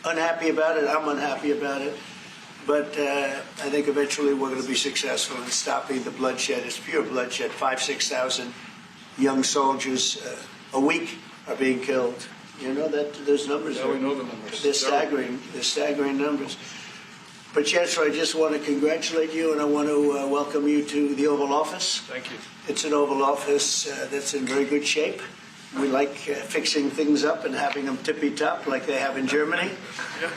unhappy about it. I'm unhappy about it. But I think eventually we're going to be successful in stopping the bloodshed. It's pure bloodshed. 5,000 to 6,000 young soldiers a week are being killed. You know that those numbers? Yeah, we know the numbers. They're staggering. They're staggering numbers. But Chancellor, I just want to congratulate you, and I want to welcome you to the Oval Office. Thank you. It's an Oval Office that's in very good shape. We like fixing things up and having them tippy-top like they have in Germany.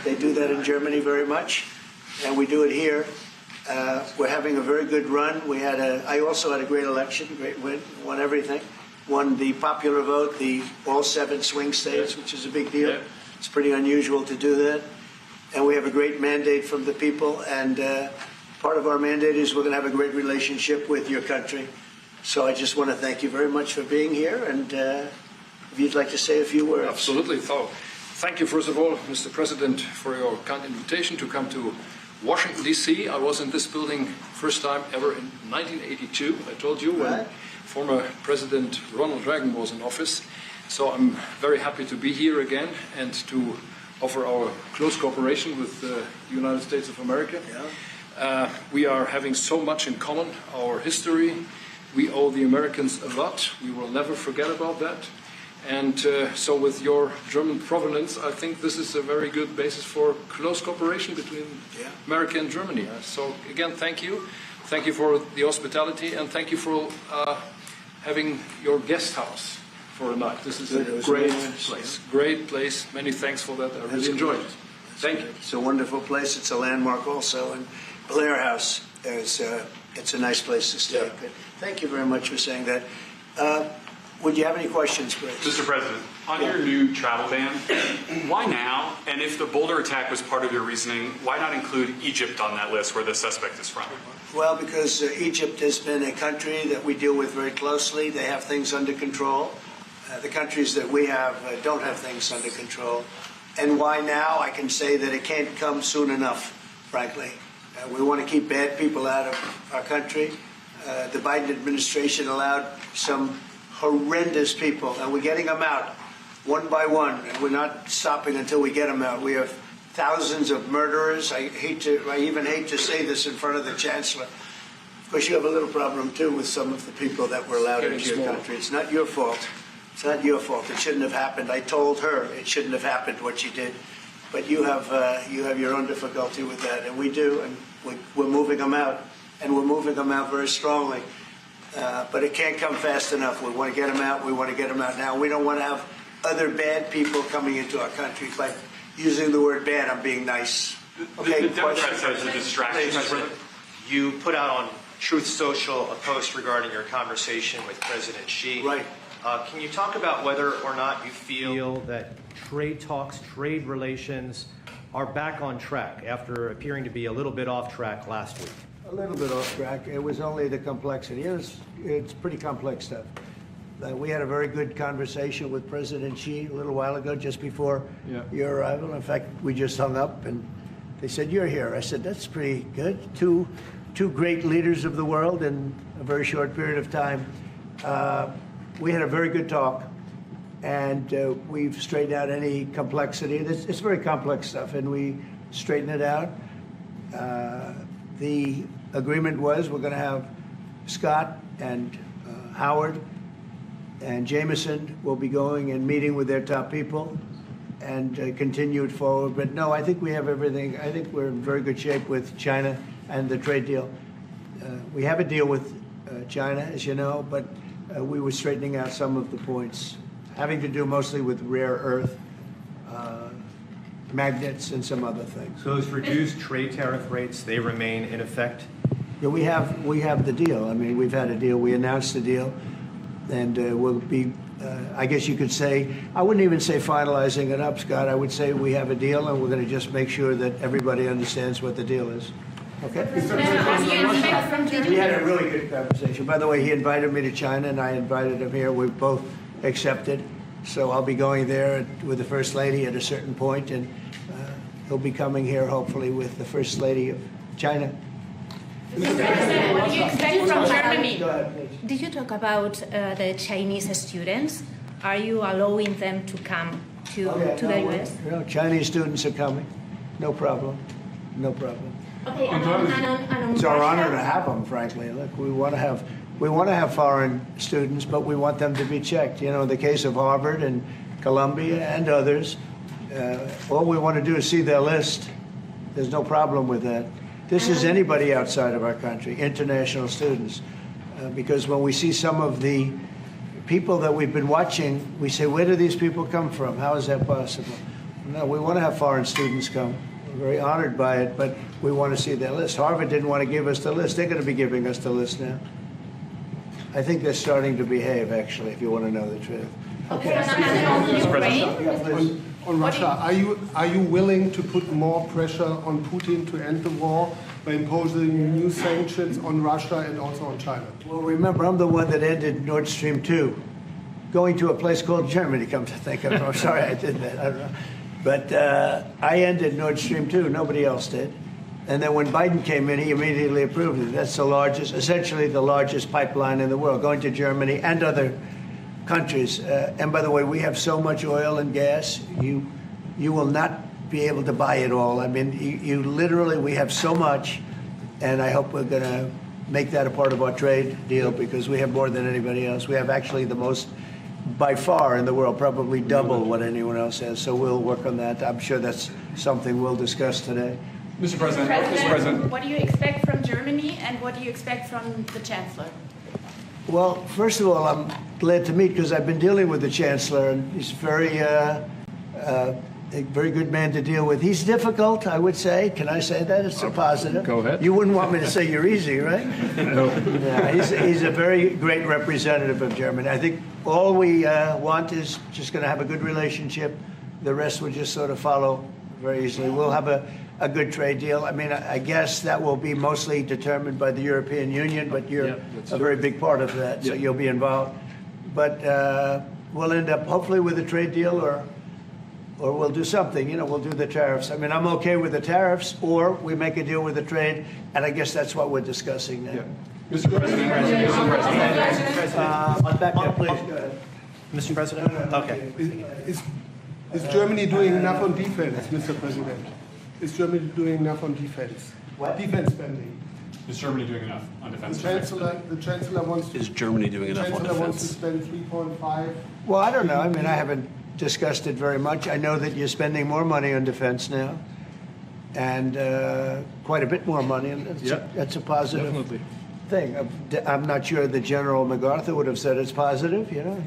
They do that in Germany very much, and we do it here. We're having a very good run. I also had a great election, great win, won everything. Won the popular vote, all 7 swing states, which is a big deal. Yeah. It's pretty unusual to do that. And we have a great mandate from the people, and part of our mandate is we're going to have a great relationship with your country. So I just want to thank you very much for being here, and if you'd like to say a few words. Absolutely. So, thank you, first of all, Mr. President, for your kind invitation to come to Washington, D.C. I was in this building first time ever in 1982, I told you, when former President Ronald Reagan was in office. So I'm very happy to be here again and to offer our close cooperation with the United States of America. Yeah. We are having so much in common, our history. We owe the Americans a lot. We will never forget about that. And so with your German provenance, I think this is a very good basis for close cooperation between America and Germany. So again, thank you. Thank you for the hospitality, and thank you for having your guest house for a night. This is a great place. Great place. Many thanks for that. I really enjoyed it. Thank you. It's a wonderful place. It's a landmark also. And Blair House, it's a nice place to stay. Yeah. Thank you very much for saying that. Would you have any questions, please? Mr. President, on your new travel ban, why now? And if the Boulder attack was part of your reasoning, why not include Egypt on that list where the suspect is from? Well, because Egypt has been a country that we deal with very closely. They have things under control. The countries that we have don't have things under control. And why now? I can say that it can't come soon enough, frankly. We want to keep bad people out of our country. The Biden administration allowed some horrendous people, and we're getting them out one by one, and we're not stopping until we get them out. We have thousands of murderers. I even hate to say this in front of the Chancellor. Of course, you have a little problem, too, with some of the people that were allowed into your country. It's not your fault. It's not your fault. It shouldn't have happened. I told her it shouldn't have happened, what she did. But you have your own difficulty with that, and we do, and we're moving them out, and we're moving them out very strongly. But it can't come fast enough. We want to get them out. We want to get them out now. We don't want to have other bad people coming into our country. By using the word bad, I'm being nice. Okay, the Democrats said it's a distraction. You put out on Truth Social a post regarding your conversation with President Xi. Right. Can you talk about whether or not you feel that trade talks, trade relations are back on track after appearing to be a little bit off track last week? A little bit off track. It was only the complexity. It's pretty complex stuff. We had a very good conversation with President Xi a little while ago, just before your arrival. In fact, we just hung up, and they said, "You're here." I said, "That's pretty good." Two great leaders of the world in a very short period of time. We had a very good talk, and we've straightened out any complexity. It's very complex stuff, and we straightened it out. The agreement was we're going to have Scott and Howard and Jameson will be going and meeting with their top people and continue it forward. But no, I think we have everything. I think we're in very good shape with China and the trade deal. We have a deal with China, as you know, but we were straightening out some of the points, having to do mostly with rare earth, magnets, and some other things. So those reduced trade tariff rates, they remain in effect? Yeah, we have the deal. I mean, we've had a deal. We announced the deal, and we'll be, I guess you could say, I wouldn't even say finalizing it up, Scott. I would say we have a deal, and we're going to just make sure that everybody understands what the deal is. Okay? We had a really good conversation. By the way, he invited me to China, and I invited him here. We've both accepted. So I'll be going there with the First Lady at a certain point, and he'll be coming here, hopefully, with the First Lady of China. Mr. President, what do you expect from Germany? Go ahead, please. Did you talk about the Chinese students? Are you allowing them to come to the U.S.? You know, Chinese students are coming. No problem. No problem. Okay, and on It's our honor to Russia? have them, frankly. Look, we want to have foreign students, but we want them to be checked. You know, in the case of Harvard and Columbia and others, all we want to do is see their list. There's no problem with that. This is anybody outside of our country, international students, because when we see some of the people that we've been watching, we say, where do these people come from? How is that possible? No, we want to have foreign students come. We're very honored by it, but we want to see their list. Harvard didn't want to give us the list. They're going to be giving us the list now. I think they're starting to behave, actually, if you want to know the truth. Okay, and on Ukraine? On Russia, are you willing to put more pressure on Putin to end the war by imposing new sanctions on Russia and also on China? Well, remember, I'm the one that ended Nord Stream 2, going to a place called Germany, come to think of it. I'm sorry I did that. I don't know. But I ended Nord Stream 2. Nobody else did. And then when Biden came in, he immediately approved it. That's the largest, essentially the largest pipeline in the world, going to Germany and other countries. And by the way, we have so much oil and gas, you will not be able to buy it all. I mean, you literally, we have so much, and I hope we're going to make that a part of our trade deal because we have more than anybody else. We have actually the most, by far in the world, probably double what anyone else has. So we'll work on that. I'm sure that's something we'll discuss today. Mr. President, What do you expect from Germany and what do you expect from the Chancellor? Well, first of all, I'm glad to meet because I've been dealing with the Chancellor, and he's a very good man to deal with. He's difficult, I would say. Can I say that? It's a positive. Go ahead. You wouldn't want me to say you're easy, right? No. Yeah, he's a very great representative of Germany. I think all we want is just going to have a good relationship. The rest will just sort of follow very easily. We'll have a good trade deal. I mean, I guess that will be mostly determined by the European Union, but you're a very big part of that, so you'll be involved. But we'll end up hopefully with a trade deal or we'll do something. You know, we'll do the tariffs. I mean, I'm okay with the tariffs, or we make a deal with the trade, and I guess that's what we're discussing now. Mr. President, Back there, please. Go ahead. Mr. President? Okay. Is Germany doing enough on defense, Mr. President? Is Germany doing enough on defense? What? Defense spending. is Germany doing enough on defense? The Chancellor wants to. Is Germany doing enough on Chancellor wants to defense? spend 3.5. Well, I don't know. I mean, I haven't discussed it very much. I know that you're spending more money on defense now, and quite a bit more money, and that's a positive Definitely. thing. I'm not sure that General MacArthur would have said it's positive, you know.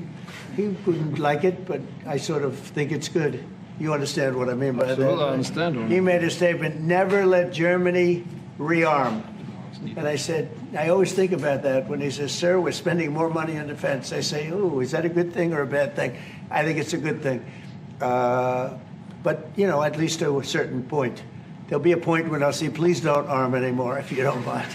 He wouldn't like it, but I sort of think it's good. You understand what I mean by Absolutely, that? I understand. He made a statement, never let Germany rearm. And I said, I always think about that when he says, sir, we're spending more money on defense. I say, ooh, is that a good thing or a bad thing? I think it's a good thing. But, you know, at least to a certain point. There'll be a point when I'll say, please don't arm anymore if you don't mind.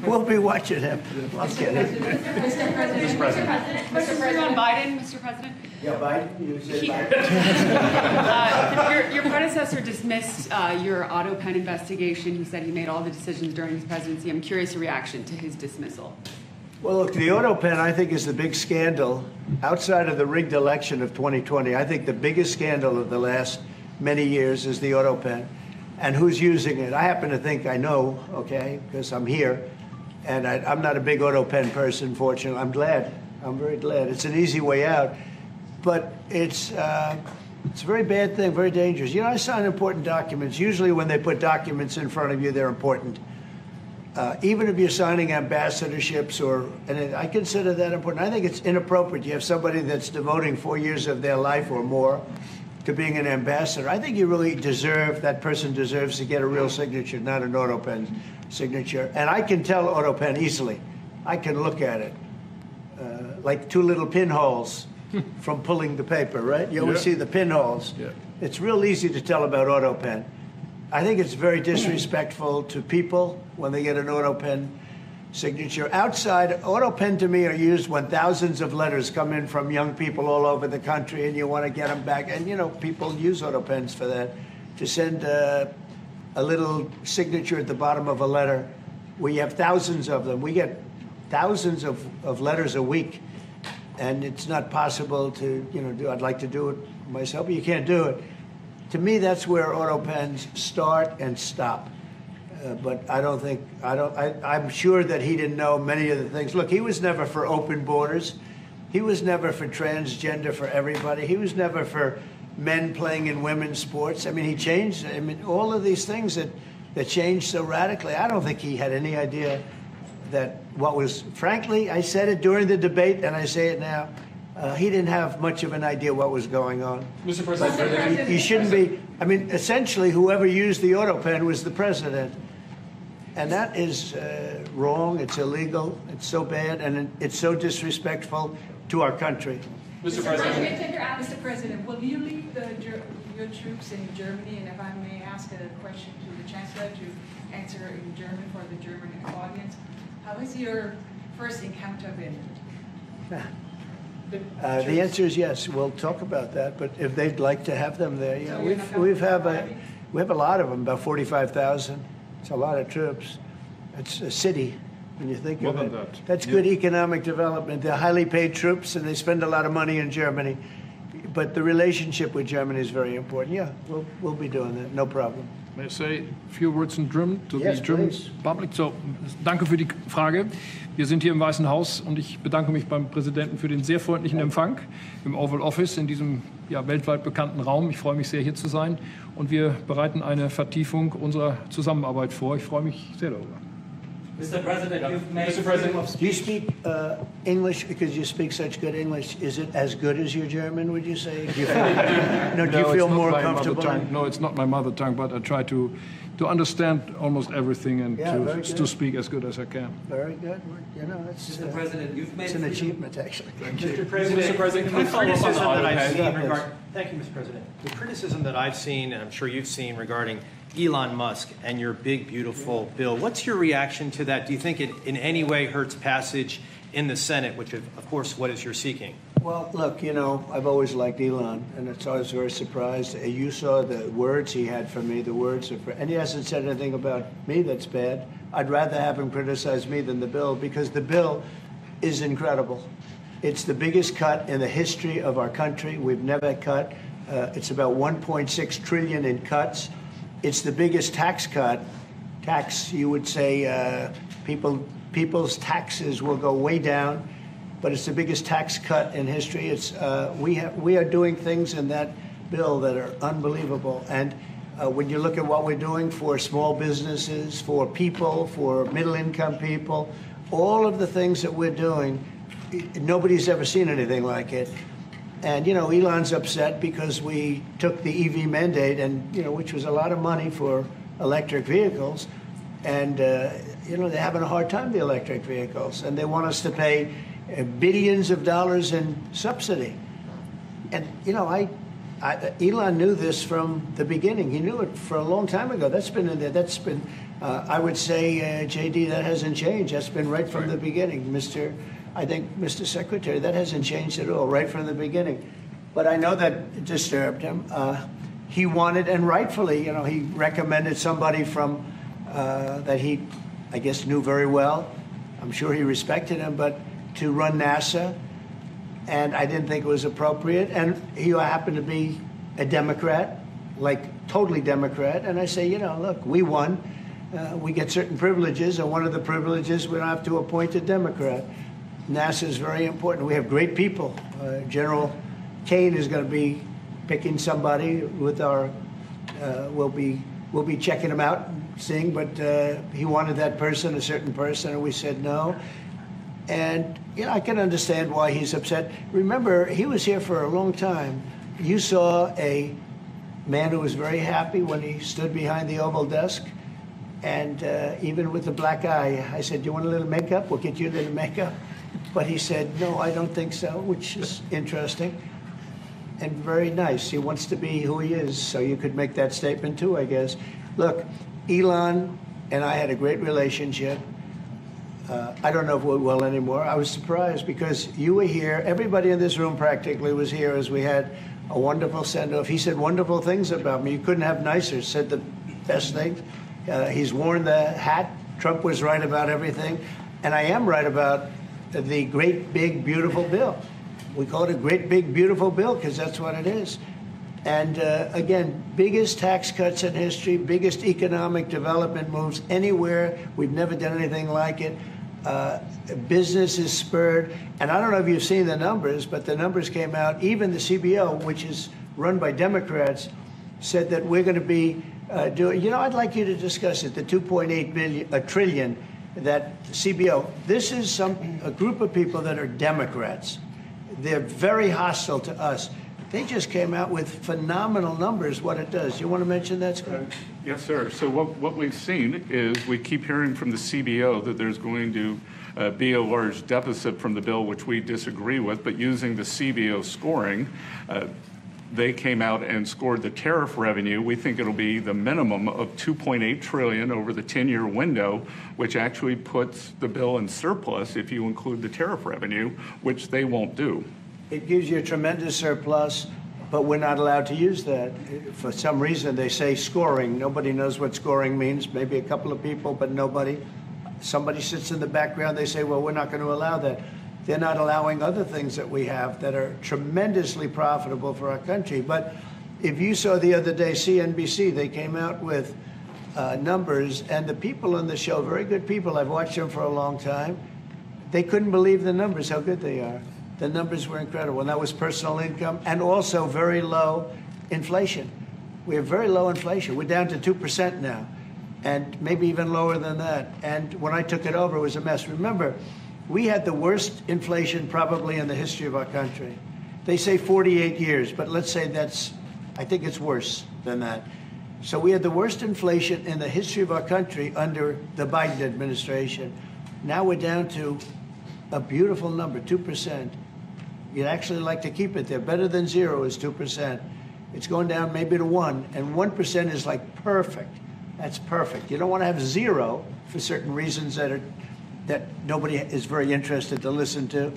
We'll be watching him. I'll get it. Mr. President. On Biden, Mr. President. Yeah, Biden, you said Biden. Your predecessor dismissed your auto pen investigation. He said he made all the decisions during his presidency. I'm curious your reaction to his dismissal. Well, look, the auto pen, I think, is the big scandal outside of the rigged election of 2020. I think the biggest scandal of the last many years is the auto pen. And who's using it? I happen to think I know, okay, because I'm here. And I'm not a big auto pen person, fortunately. I'm glad. I'm very glad. It's an easy way out. But it's a very bad thing, very dangerous. You know, I sign important documents. Usually when they put documents in front of you, they're important. Even if you're signing ambassadorships and I consider that important. I think it's inappropriate. You have somebody that's devoting 4 years of their life or more to being an ambassador. I think you really that person deserves to get a real signature, not an auto pen signature. And I can tell auto pen easily. I can look at it. Like two little pinholes from pulling the paper, right? You always see the pinholes. Yeah. It's real easy to tell about auto pen. I think it's very disrespectful to people when they get an auto pen signature. Outside, auto pen to me are used when thousands of letters come in from young people all over the country and you want to get them back. And, you know, people use auto pens for that, to send a little signature at the bottom of a letter. We have thousands of them. We get thousands of letters a week. And it's not possible to, you know, I'd like to do it myself, but you can't do it. To me, that's where auto pens start and stop. But I'm sure that he didn't know many of the things. Look, he was never for open borders. He was never for transgender for everybody. He was never for men playing in women's sports. I mean, he changed, all of these things that changed so radically. I don't think he had any idea that what was, frankly, I said it during the debate and I say it now, he didn't have much of an idea what was going on. Mr. President, You shouldn't be, essentially whoever used the auto pen was the president. And that is wrong, it's illegal, it's so bad, and it's so disrespectful to our country. Mr. President. Mr. President, will you lead your troops in Germany? And if I may ask a question to the Chancellor to answer in German for the German audience, how has your first encounter been? The answer is yes. We'll talk about that. But if they'd like to have them there, So we have a lot of them, about 45,000. It's a lot of troops. It's a city when you think of More it. than that. That's good economic development. They're highly paid troops, and they spend a lot of money in Germany. But the relationship with Germany is very important. Yeah, we'll be doing that. No problem. May I say a few words in German to Yes, the German please. public? So, danke für die Frage. Wir sind hier im Weißen Haus und ich bedanke mich beim Präsidenten für den sehr freundlichen Empfang im Oval Office in diesem weltweit bekannten Raum. Ich freue mich sehr, hier zu sein und wir bereiten eine Vertiefung unserer Zusammenarbeit vor. Ich freue mich sehr darüber. Mr. President, you've made Mr. President. Do you speak English because you speak such good English? Is it as good as your German, would you say? Do you feel, do you feel more comfortable? No, it's not my mother tongue, but I try to understand almost everything and Yeah, very good. to speak as good as I can. Very good. It's, Mr. President, you've made it's an achievement, actually. Mr. President, Mr. President, can we the follow up on the criticism auto that I've pen? seen thank you, Mr. President. The criticism that I've seen, and I'm sure you've seen, regarding Elon Musk and your big, beautiful bill. What's your reaction to that? Do you think it in any way hurts passage in the Senate, which, of course, what is you're seeking? Well, look, I've always liked Elon, and it's always very surprised. You saw the words he had for me, and he hasn't said anything about me that's bad. I'd rather have him criticize me than the bill, because the bill is incredible. It's the biggest cut in the history of our country. We've never cut. It's about 1.6 trillion in cuts. It's the biggest tax cut. You would say, people's taxes will go way down, but it's the biggest tax cut in history. It's we are doing things in that bill that are unbelievable. And when you look at what we're doing for small businesses, for people, for middle-income people, all of the things that we're doing, nobody's ever seen anything like it. And, Elon's upset because we took the EV mandate, and, which was a lot of money for electric vehicles. And, they're having a hard time, the electric vehicles. And they want us to pay billions of dollars in subsidy. And, Elon knew this from the beginning. He knew it for a long time ago. That's been in there. I would say, JD, that hasn't changed. That's been right from the beginning, Mr. Secretary, that hasn't changed at all, right from the beginning. But I know that disturbed him. He wanted, and rightfully, he recommended somebody from that he, I guess, knew very well. I'm sure he respected him, but to run NASA, and I didn't think it was appropriate. And he happened to be a Democrat, like totally Democrat. And I say, look, we won. We get certain privileges, and one of the privileges, we don't have to appoint a Democrat. NASA is very important. We have great people. General Kane is going to be picking somebody with our. We'll be checking him out, seeing. But he wanted that person, a certain person, and we said no. And I can understand why he's upset. Remember, he was here for a long time. You saw a man who was very happy when he stood behind the Oval desk, and even with the black eye, I said, "Do you want a little makeup? We'll get you a little makeup." But he said, "No, I don't think so," which is interesting and very nice. He wants to be who he is, so you could make that statement too, I guess. Look, Elon and I had a great relationship. I don't know if we will anymore. I was surprised because you were here. Everybody in this room practically was here as we had a wonderful send-off. He said wonderful things about me. You couldn't have nicer. Said the best things. He's worn the hat. Trump was right about everything. And I am right about the great, big, beautiful bill. We call it a great, big, beautiful bill because that's what it is. And again, biggest tax cuts in history, biggest economic development moves anywhere. We've never done anything like it. Business is spurred. And I don't know if you've seen the numbers, but the numbers came out. Even the CBO, which is run by Democrats, said that we're going to be doing, I'd like you to discuss it, the 2.8 trillion that CBO, this is a group of people that are Democrats. They're very hostile to us. They just came out with phenomenal numbers, what it does. You want to mention that, Scott? Yes, sir. So what we've seen is we keep hearing from the CBO that there's going to be a large deficit from the bill, which we disagree with, but using the CBO scoring, they came out and scored the tariff revenue. We think it'll be the minimum of $2.8 trillion over the 10-year window, which actually puts the bill in surplus if you include the tariff revenue, which they won't do. It gives you a tremendous surplus, but we're not allowed to use that. For some reason, they say scoring. Nobody knows what scoring means. Maybe a couple of people, but nobody. Somebody sits in the background. They say, well, we're not going to allow that. They're not allowing other things that we have that are tremendously profitable for our country. But if you saw the other day, CNBC, they came out with numbers, and the people on the show, very good people, I've watched them for a long time, they couldn't believe the numbers, how good they are. The numbers were incredible, and that was personal income and also very low inflation. We have very low inflation. We're down to 2% now, and maybe even lower than that. And when I took it over, it was a mess. Remember, we had the worst inflation probably in the history of our country. They say 48 years, but let's say I think it's worse than that. So we had the worst inflation in the history of our country under the Biden administration. Now we're down to a beautiful number, 2%. You'd actually like to keep it there. Better than zero is 2%. It's going down maybe to 1, and 1% is like perfect. That's perfect. You don't want to have zero for certain reasons that nobody is very interested to listen to.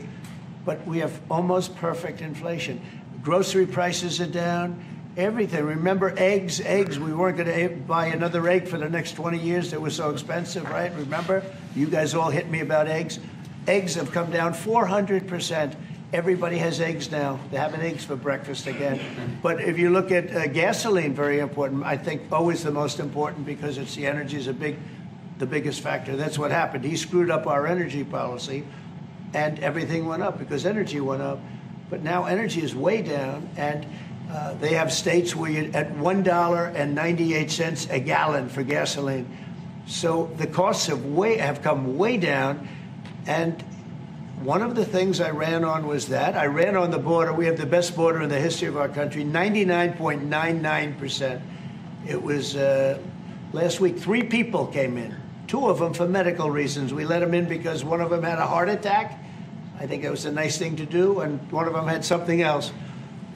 But we have almost perfect inflation. Grocery prices are down. Everything. Remember eggs? Eggs. We weren't going to buy another egg for the next 20 years. They were so expensive, right? Remember? You guys all hit me about eggs. Eggs have come down 400%. Everybody has eggs now. They're having eggs for breakfast again. But if you look at gasoline, very important. I think always the most important because it's the energy is the biggest factor. That's what happened. He screwed up our energy policy, and everything went up because energy went up. But now energy is way down, and they have states where you're at $1.98 a gallon for gasoline. So the costs have come way down, and one of the things I ran on was that. I ran on the border. We have the best border in the history of our country, 99.99%. It was last week, 3 people came in, 2 of them for medical reasons. We let them in because one of them had a heart attack. I think it was a nice thing to do, and one of them had something else.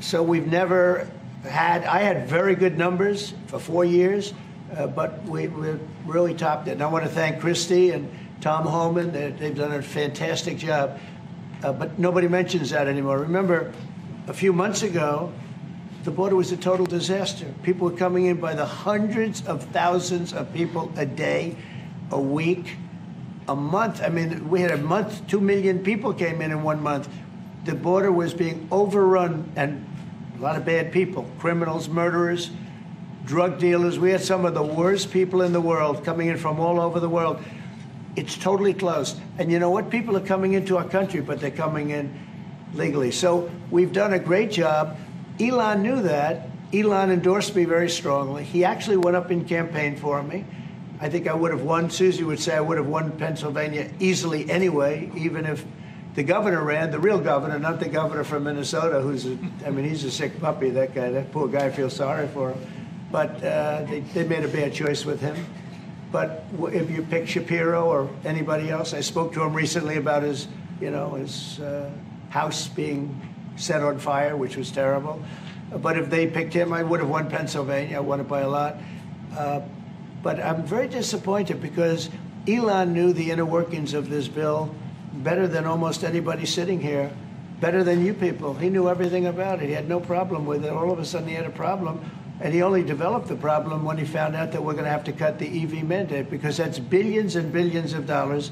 So we've never I had very good numbers for 4 years, but we really topped it. And I want to thank Christie and Tom Homan. They've done a fantastic job. But nobody mentions that anymore. Remember, a few months ago, the border was a total disaster. People were coming in by the hundreds of thousands of people a day, a week, a month. I mean, we had a month, 2 million people came in 1 month. The border was being overrun, and a lot of bad people, criminals, murderers, drug dealers. We had some of the worst people in the world coming in from all over the world. It's totally closed. And you know what? People are coming into our country, but they're coming in legally. So we've done a great job. Elon knew that. Elon endorsed me very strongly. He actually went up in campaign for me. I think I would have won. Susie would say I would have won Pennsylvania easily anyway, even if the governor ran, the real governor, not the governor from Minnesota, he's a sick puppy, that guy. That poor guy, I feel sorry for him. But they made a bad choice with him. But if you pick Shapiro or anybody else, I spoke to him recently about his house being set on fire, which was terrible. But if they picked him, I would have won Pennsylvania. I won it by a lot. But I'm very disappointed because Elon knew the inner workings of this bill better than almost anybody sitting here, better than you people. He knew everything about it. He had no problem with it. All of a sudden he had a problem. And he only developed the problem when he found out that we're going to have to cut the EV mandate because that's billions and billions of dollars.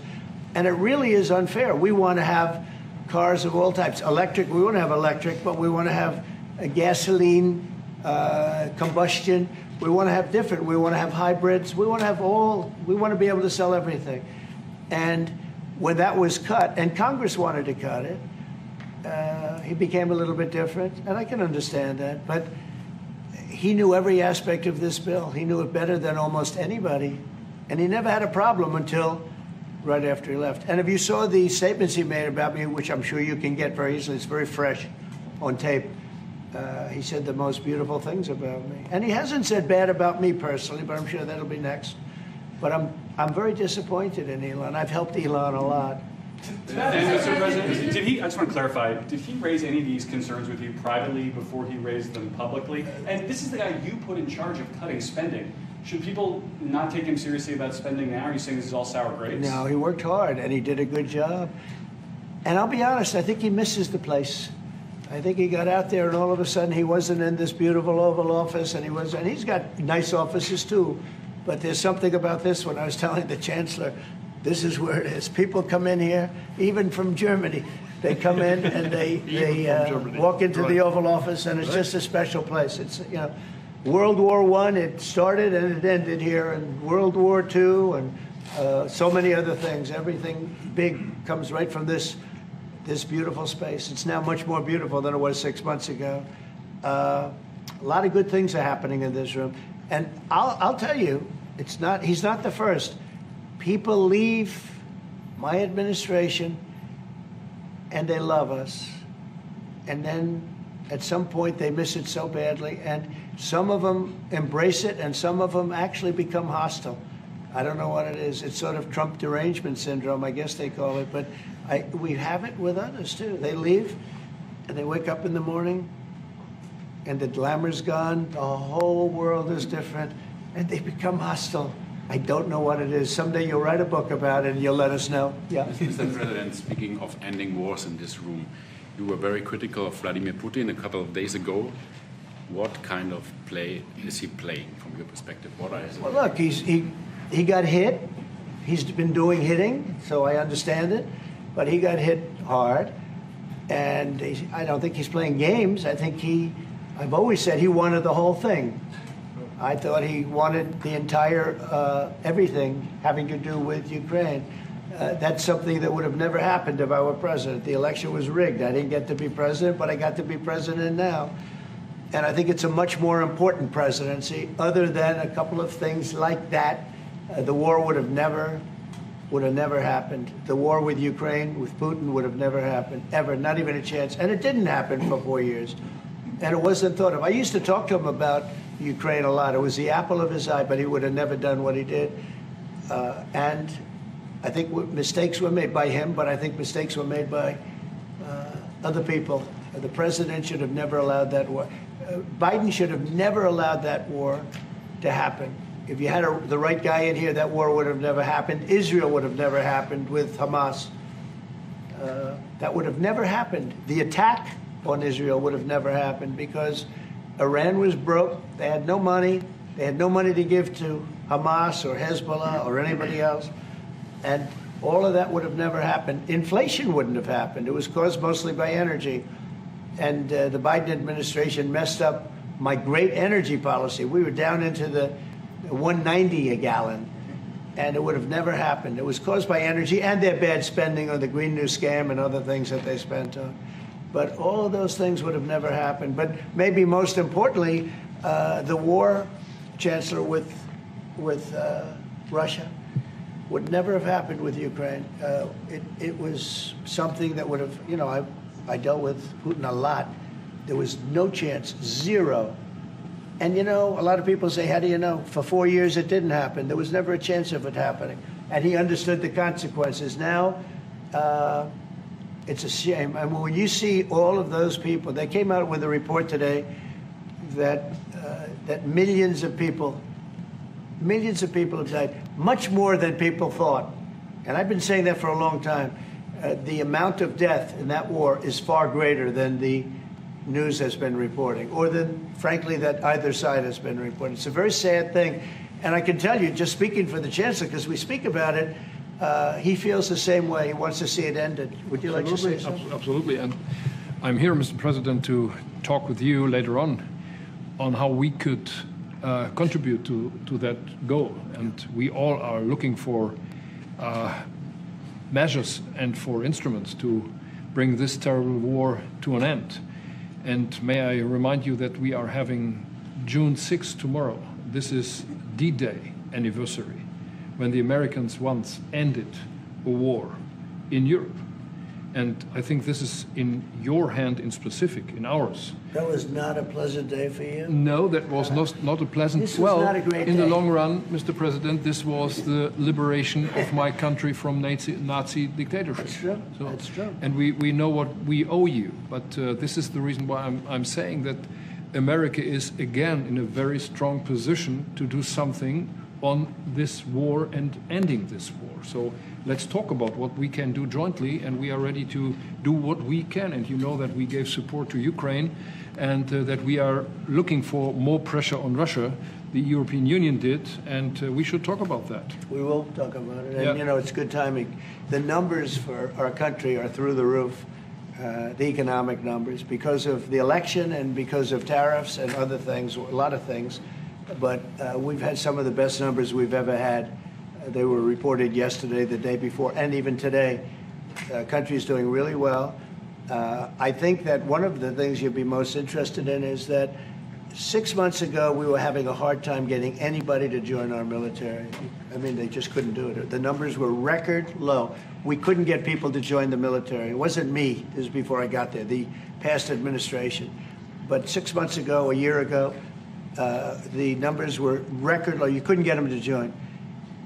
And it really is unfair. We want to have cars of all types. Electric, we want to have electric, but we want to have a gasoline combustion. We want to have different. We want to have hybrids. We want to have all. We want to be able to sell everything. And when that was cut, and Congress wanted to cut it, he became a little bit different, and I can understand that. But he knew every aspect of this bill. He knew it better than almost anybody, and he never had a problem until right after he left. And if you saw the statements he made about me, which I'm sure you can get very easily, it's very fresh on tape. He said the most beautiful things about me, and he hasn't said bad about me personally, but I'm sure that'll be next. But I'm very disappointed in Elon. I've helped Elon a lot. To that end, Mr. President, did he? I just want to clarify. Did he raise any of these concerns with you privately before he raised them publicly? And this is the guy you put in charge of cutting spending. Should people not take him seriously about spending now? Are you saying this is all sour grapes? No, he worked hard and he did a good job. And I'll be honest, I think he misses the place. I think he got out there and all of a sudden he wasn't in this beautiful Oval Office, and he's got nice offices too. But there's something about this one. I was telling the Chancellor, this is where it is. People come in here, even from Germany. They come in and they walk into the Oval Office, and it's just a special place. It's, you know, World War I, it started and it ended here, and World War II, and so many other things. Everything big comes right from this beautiful space. It's now much more beautiful than it was 6 months ago. A lot of good things are happening in this room. And I'll tell you, he's not the first. People leave my administration and they love us. And then at some point they miss it so badly. And some of them embrace it and some of them actually become hostile. I don't know what it is. It's sort of Trump derangement syndrome, I guess they call it. But we have it with others too. They leave and they wake up in the morning and the glamour's gone. The whole world is different and they become hostile. I don't know what it is. Someday you'll write a book about it and you'll let us know. Yeah. Mr. President, speaking of ending wars in this room, you were very critical of Vladimir Putin a couple of days ago. What kind of play is he playing from your perspective? What are his... Well, look, he got hit. He's been doing hitting, so I understand it. But he got hit hard. And I don't think he's playing games. I think I've always said he wanted the whole thing. I thought he wanted the entire, everything having to do with Ukraine. That's something that would have never happened if I were president. The election was rigged. I didn't get to be president, but I got to be president now. And I think it's a much more important presidency. Other than a couple of things like that, the war would have never happened. The war with Ukraine, with Putin, would have never happened, ever, not even a chance. And it didn't happen for 4 years. And it wasn't thought of. I used to talk to him about Ukraine a lot. It was the apple of his eye, but he would have never done what he did. And I think mistakes were made by him, but I think mistakes were made by other people. The president should have never allowed that war. Biden should have never allowed that war to happen. If you had the right guy in here, that war would have never happened. Israel would have never happened with Hamas. That would have never happened. The attack on Israel would have never happened because Iran was broke. They had no money. They had no money to give to Hamas or Hezbollah or anybody else. And all of that would have never happened. Inflation wouldn't have happened. It was caused mostly by energy. And the Biden administration messed up my great energy policy. We were down into the 190 a gallon, and it would have never happened. It was caused by energy and their bad spending on the Green New Scam and other things that they spent on. But all of those things would have never happened. But maybe most importantly, the war, Chancellor, with Russia would never have happened with Ukraine. It was something that would have, you know, I dealt with Putin a lot. There was no chance, zero. And, you know, a lot of people say, how do you know? For 4 years it didn't happen. There was never a chance of it happening. And he understood the consequences. Now, it's a shame. And when you see all of those people, they came out with a report today that millions of people have died, much more than people thought. And I've been saying that for a long time. The amount of death in that war is far greater than the news has been reporting, or than, frankly, that either side has been reporting. It's a very sad thing. And I can tell you, just speaking for the Chancellor, because we speak about it, he feels the same way. He wants to see it ended. Would you like to say something? Absolutely. And I'm here, Mr. President, to talk with you later on. on how we could contribute to that goal. And we all are looking for measures and for instruments to bring this terrible war to an end. And may I remind you that we are having June 6th tomorrow. This is D-Day anniversary, when the Americans once ended a war in Europe. And I think this is in your hand in specific, in ours. That was not a pleasant day for you? No, that was not a pleasant... This was not a great in day. the long run, Mr. President, this was the liberation of my country from Nazi dictatorship. That's true. So, That's true. And we know what we owe you. But this is the reason why I'm saying that America is, again, in a very strong position to do something on this war and ending this war. So let's talk about what we can do jointly, and we are ready to do what we can. And you know that we gave support to Ukraine, and that we are looking for more pressure on Russia. The European Union did, and we should talk about that. We will talk about it. And, Yeah. you know, it's good timing. The numbers for our country are through the roof, the economic numbers, because of the election and because of tariffs and other things, a lot of things. But we've had some of the best numbers we've ever had. They were reported yesterday, the day before, and even today. Country's doing really well. I think that one of the things you'd be most interested in is that 6 months ago, we were having a hard time getting anybody to join our military. I mean, they just couldn't do it. The numbers were record low. We couldn't get people to join the military. It wasn't me. This was before I got there, the past administration. But 6 months ago, a year ago, the numbers were record low. You couldn't get them to join.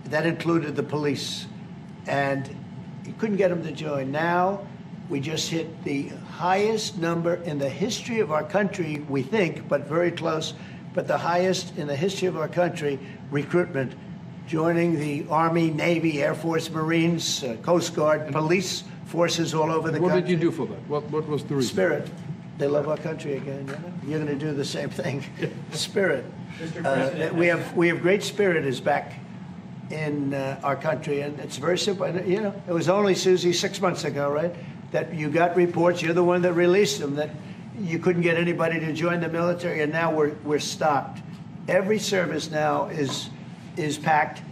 That included the police. And you couldn't get them to join. Now, we just hit the highest number in the history of our country, we think, but very close, but the highest in the history of our country, recruitment, joining the Army, Navy, Air Force, Marines, Coast Guard, police forces all over the country. What did you do for that? What was the reason? Spirit. They love our country again. You know? You're going to do the same thing. Spirit. We have great spirit is back in our country, and it's very simple. And, you know, it was only, Susie, 6 months ago, right, that you got reports. You're the one that released them, that you couldn't get anybody to join the military, and now we're stocked. Every service now is packed,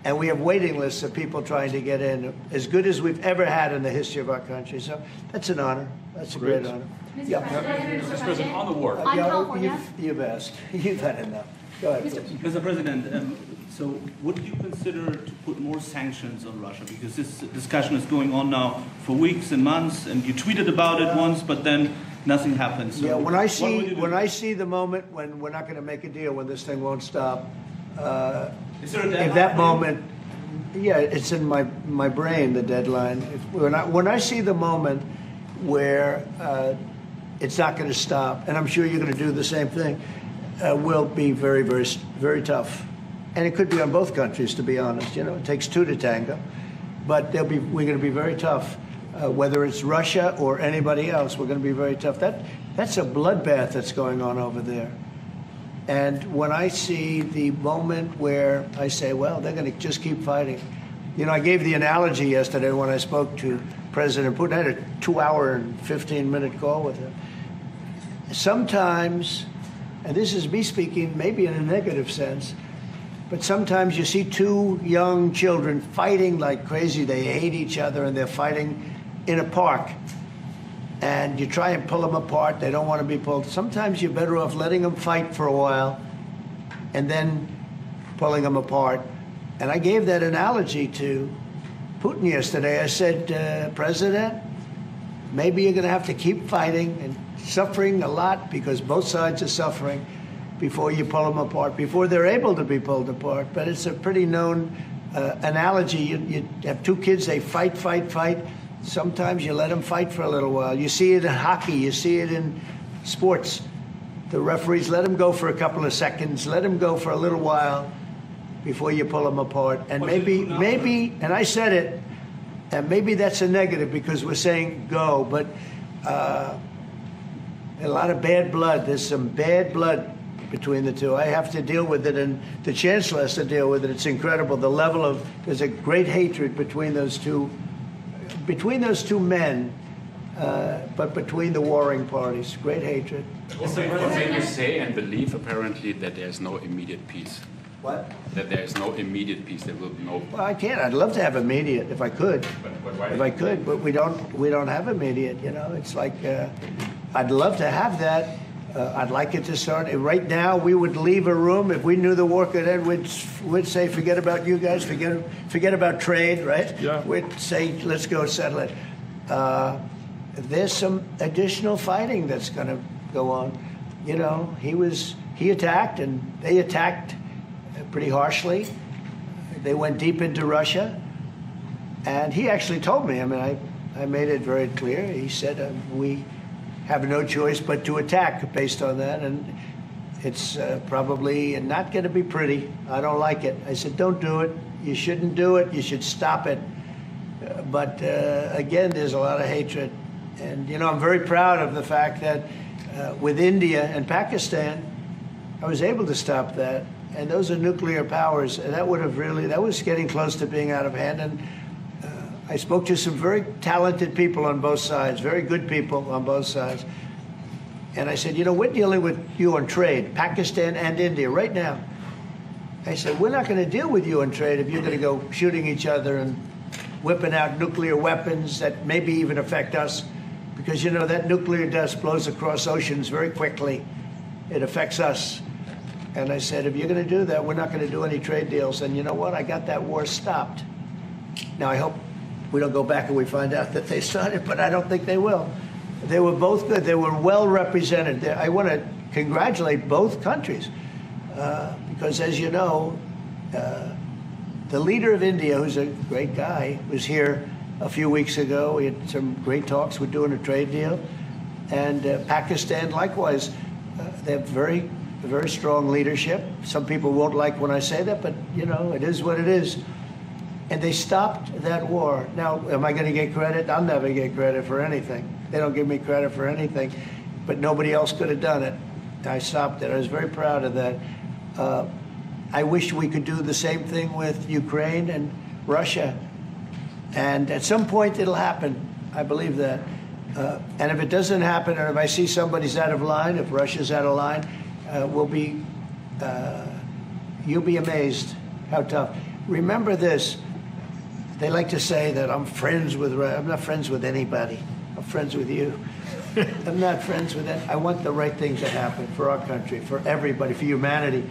and we have waiting lists of people trying to get in, as good as we've ever had in the history of our country. So that's an honor. That's a great honor. Mr. President, Mr. President, on the war. On California. You've asked. You've had enough. Go ahead, please. Mr. President, so would you consider to put more sanctions on Russia? Because this discussion is going on now for weeks and months, and you tweeted about it once, but then nothing happens. So Yeah, when what would you do? I see the moment when we're not going to make a deal, when this thing won't stop, Is there a if deadline? that moment, yeah, it's in my brain, the deadline. When I see the moment where it's not going to stop, and I'm sure you're going to do the same thing, will be very, very, very tough. And it could be on both countries, to be honest. You know, it takes two to tango. But we're going to be very tough. Whether it's Russia or anybody else, we're going to be very tough. That's a bloodbath that's going on over there. And when I see the moment where I say, well, they're going to just keep fighting. You know, I gave the analogy yesterday when I spoke to President Putin. I had a 2-hour and 15-minute call with him. Sometimes, and this is me speaking maybe in a negative sense, but sometimes you see two young children fighting like crazy. They hate each other, and they're fighting in a park. And you try and pull them apart. They don't want to be pulled. Sometimes you're better off letting them fight for a while and then pulling them apart. And I gave that analogy to Putin yesterday. I said, President, maybe you're going to have to keep fighting and suffering a lot, because both sides are suffering, before you pull them apart, before they're able to be pulled apart. But it's a pretty known analogy. You have two kids, they fight. Sometimes you let them fight for a little while. You see it in hockey. You see it in sports. The referees let them go for a couple of seconds, let them go for a little while before you pull them apart. And maybe, and I said it, and maybe that's a negative because we're saying go, but a lot of bad blood. There's some bad blood between the two. I have to deal with it, and the Chancellor has to deal with it. It's incredible. The level of, there's a great hatred between those two men. but between the warring parties, great hatred. Also, you say and believe apparently that there's no immediate peace. What? That there is no immediate peace. There will be no. Well, I can't. I'd love to have immediate if I could. But why? If I could, but we don't have immediate. You know, it's like I'd love to have that. I'd like it to start right now. We would leave a room if we knew the war could end. We'd say, forget about you guys. Forget about trade, right? Yeah. We'd say, let's go settle it. There's some additional fighting that's going to go on. You know, he attacked and they attacked pretty harshly. They went deep into Russia, and he actually told me. I mean, I made it very clear. He said we have no choice but to attack based on that, and it's probably not going to be pretty. I don't like it. I said, don't do it. You shouldn't do it. You should stop it. But again, there's a lot of hatred, and you know, I'm very proud of the fact that with India and Pakistan, I was able to stop that. And those are nuclear powers, and that was getting close to being out of hand. And I spoke to some very talented people on both sides, very good people on both sides. And I said, you know, we're dealing with you on trade, Pakistan and India right now. I said, we're not going to deal with you on trade if you're going to go shooting each other and whipping out nuclear weapons that maybe even affect us. Because, you know, that nuclear dust blows across oceans very quickly. It affects us. And I said, if you're going to do that, we're not going to do any trade deals. And you know what? I got that war stopped. Now, I hope we don't go back and we find out that they started, but I don't think they will. They were both good. They were well represented. I want to congratulate both countries because, as you know, the leader of India, who's a great guy, was here a few weeks ago. We had some great talks. We're doing a trade deal. And Pakistan, likewise, they have very strong leadership. Some people won't like when I say that, but, you know, it is what it is. And they stopped that war. Now, am I going to get credit? I'll never get credit for anything. They don't give me credit for anything, but nobody else could have done it. I stopped it. I was very proud of that. I wish we could do the same thing with Ukraine and Russia. And at some point, it'll happen. I believe that. And if it doesn't happen, or if I see somebody's out of line, if Russia's out of line, you'll be amazed how tough. Remember this, they like to say that I'm not friends with anybody. I'm friends with you. I'm not friends with that. I want the right thing to happen for our country, for everybody, for humanity.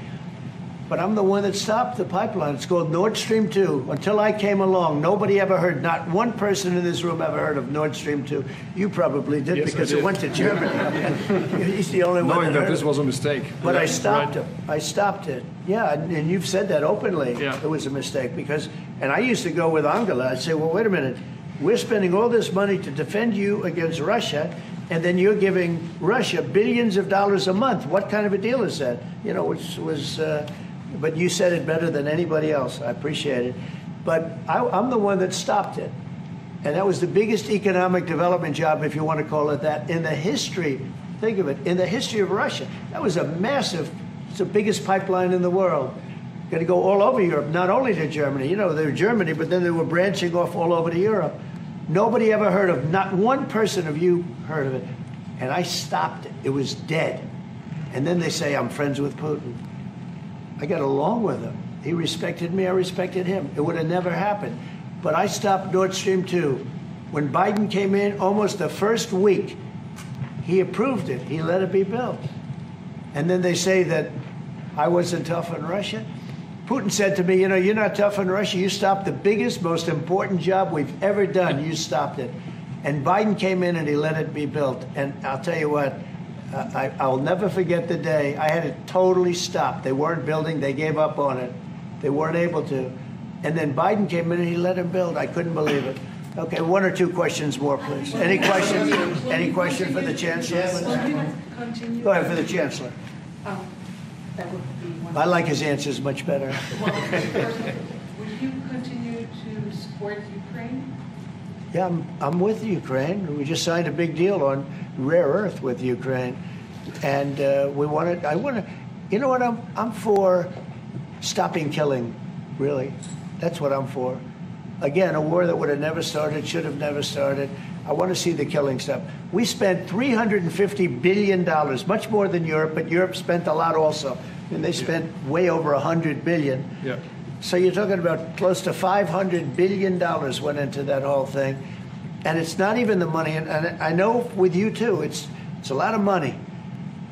But I'm the one that stopped the pipeline. It's called Nord Stream 2. Until I came along, nobody ever heard, not one person in this room ever heard of Nord Stream 2. You probably did, yes, because it went to Germany. He's the only one knowing that this it. was a mistake. But I stopped him. I stopped it. Yeah, and you've said that openly. Yeah. It was a mistake because, and I used to go with Angela. I'd say, well, wait a minute. We're spending all this money to defend you against Russia, and then you're giving Russia billions of dollars a month. What kind of a deal is that? You know, which was... but you said it better than anybody else. I appreciate it. But I'm the one that stopped it. And that was the biggest economic development job, if you want to call it that, in the history, think of it, in the history of Russia. That was a massive, it's the biggest pipeline in the world. Going to go all over Europe, not only to Germany. You know, they were Germany, but then they were branching off all over to Europe. Nobody ever heard of, not one person of you heard of it. And I stopped it. It was dead. And then they say, I'm friends with Putin. I got along with him. He respected me, I respected him. It would have never happened. But I stopped Nord Stream 2. When Biden came in, almost the first week, he approved it. He let it be built. And then they say that I wasn't tough on Russia. Putin said to me, you know, you're not tough on Russia. You stopped the biggest, most important job we've ever done. You stopped it. And Biden came in and he let it be built. And I'll tell you what, I'll never forget the day. I had it totally stopped. They weren't building. They gave up on it. They weren't able to. And then Biden came in and he let him build. I couldn't believe it. Okay, one or two questions more, please. Any questions? Any question for the Chancellor? Go ahead, for the Chancellor. That would be one. I like his answers much better. Would you continue to support Ukraine? Yeah, I'm with Ukraine. We just signed a big deal on rare earth with Ukraine, and I want to. You know what? I'm for stopping killing. Really, that's what I'm for. Again, a war that would have never started, should have never started. I want to see the killing stop. We spent $350 billion, much more than Europe, but Europe spent a lot also. And they spent way over $100 billion. Yeah. So you're talking about close to $500 billion went into that whole thing. And it's not even the money, and I know with you too, it's a lot of money,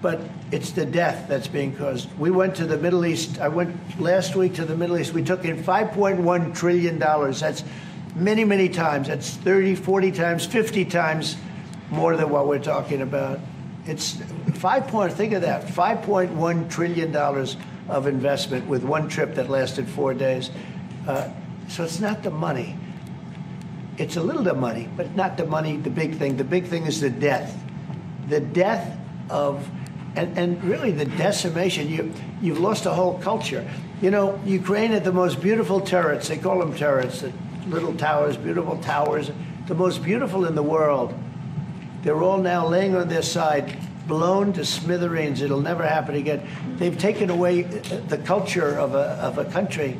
but it's the death that's being caused. We went to the Middle East. I went last week to the Middle East. We took in $5.1 trillion. That's many, many times. That's 30, 40 times, 50 times more than what we're talking about. It's think of that, $5.1 trillion of investment with one trip that lasted 4 days. So it's not the money. It's a little bit of money, but not the money, the big thing. The big thing is the death. The death of, and really the decimation. You've lost a whole culture. You know, Ukraine had the most beautiful turrets. They call them turrets, the little towers, beautiful towers, the most beautiful in the world. They're all now laying on their side, blown to smithereens. It'll never happen again. They've taken away the culture of a country.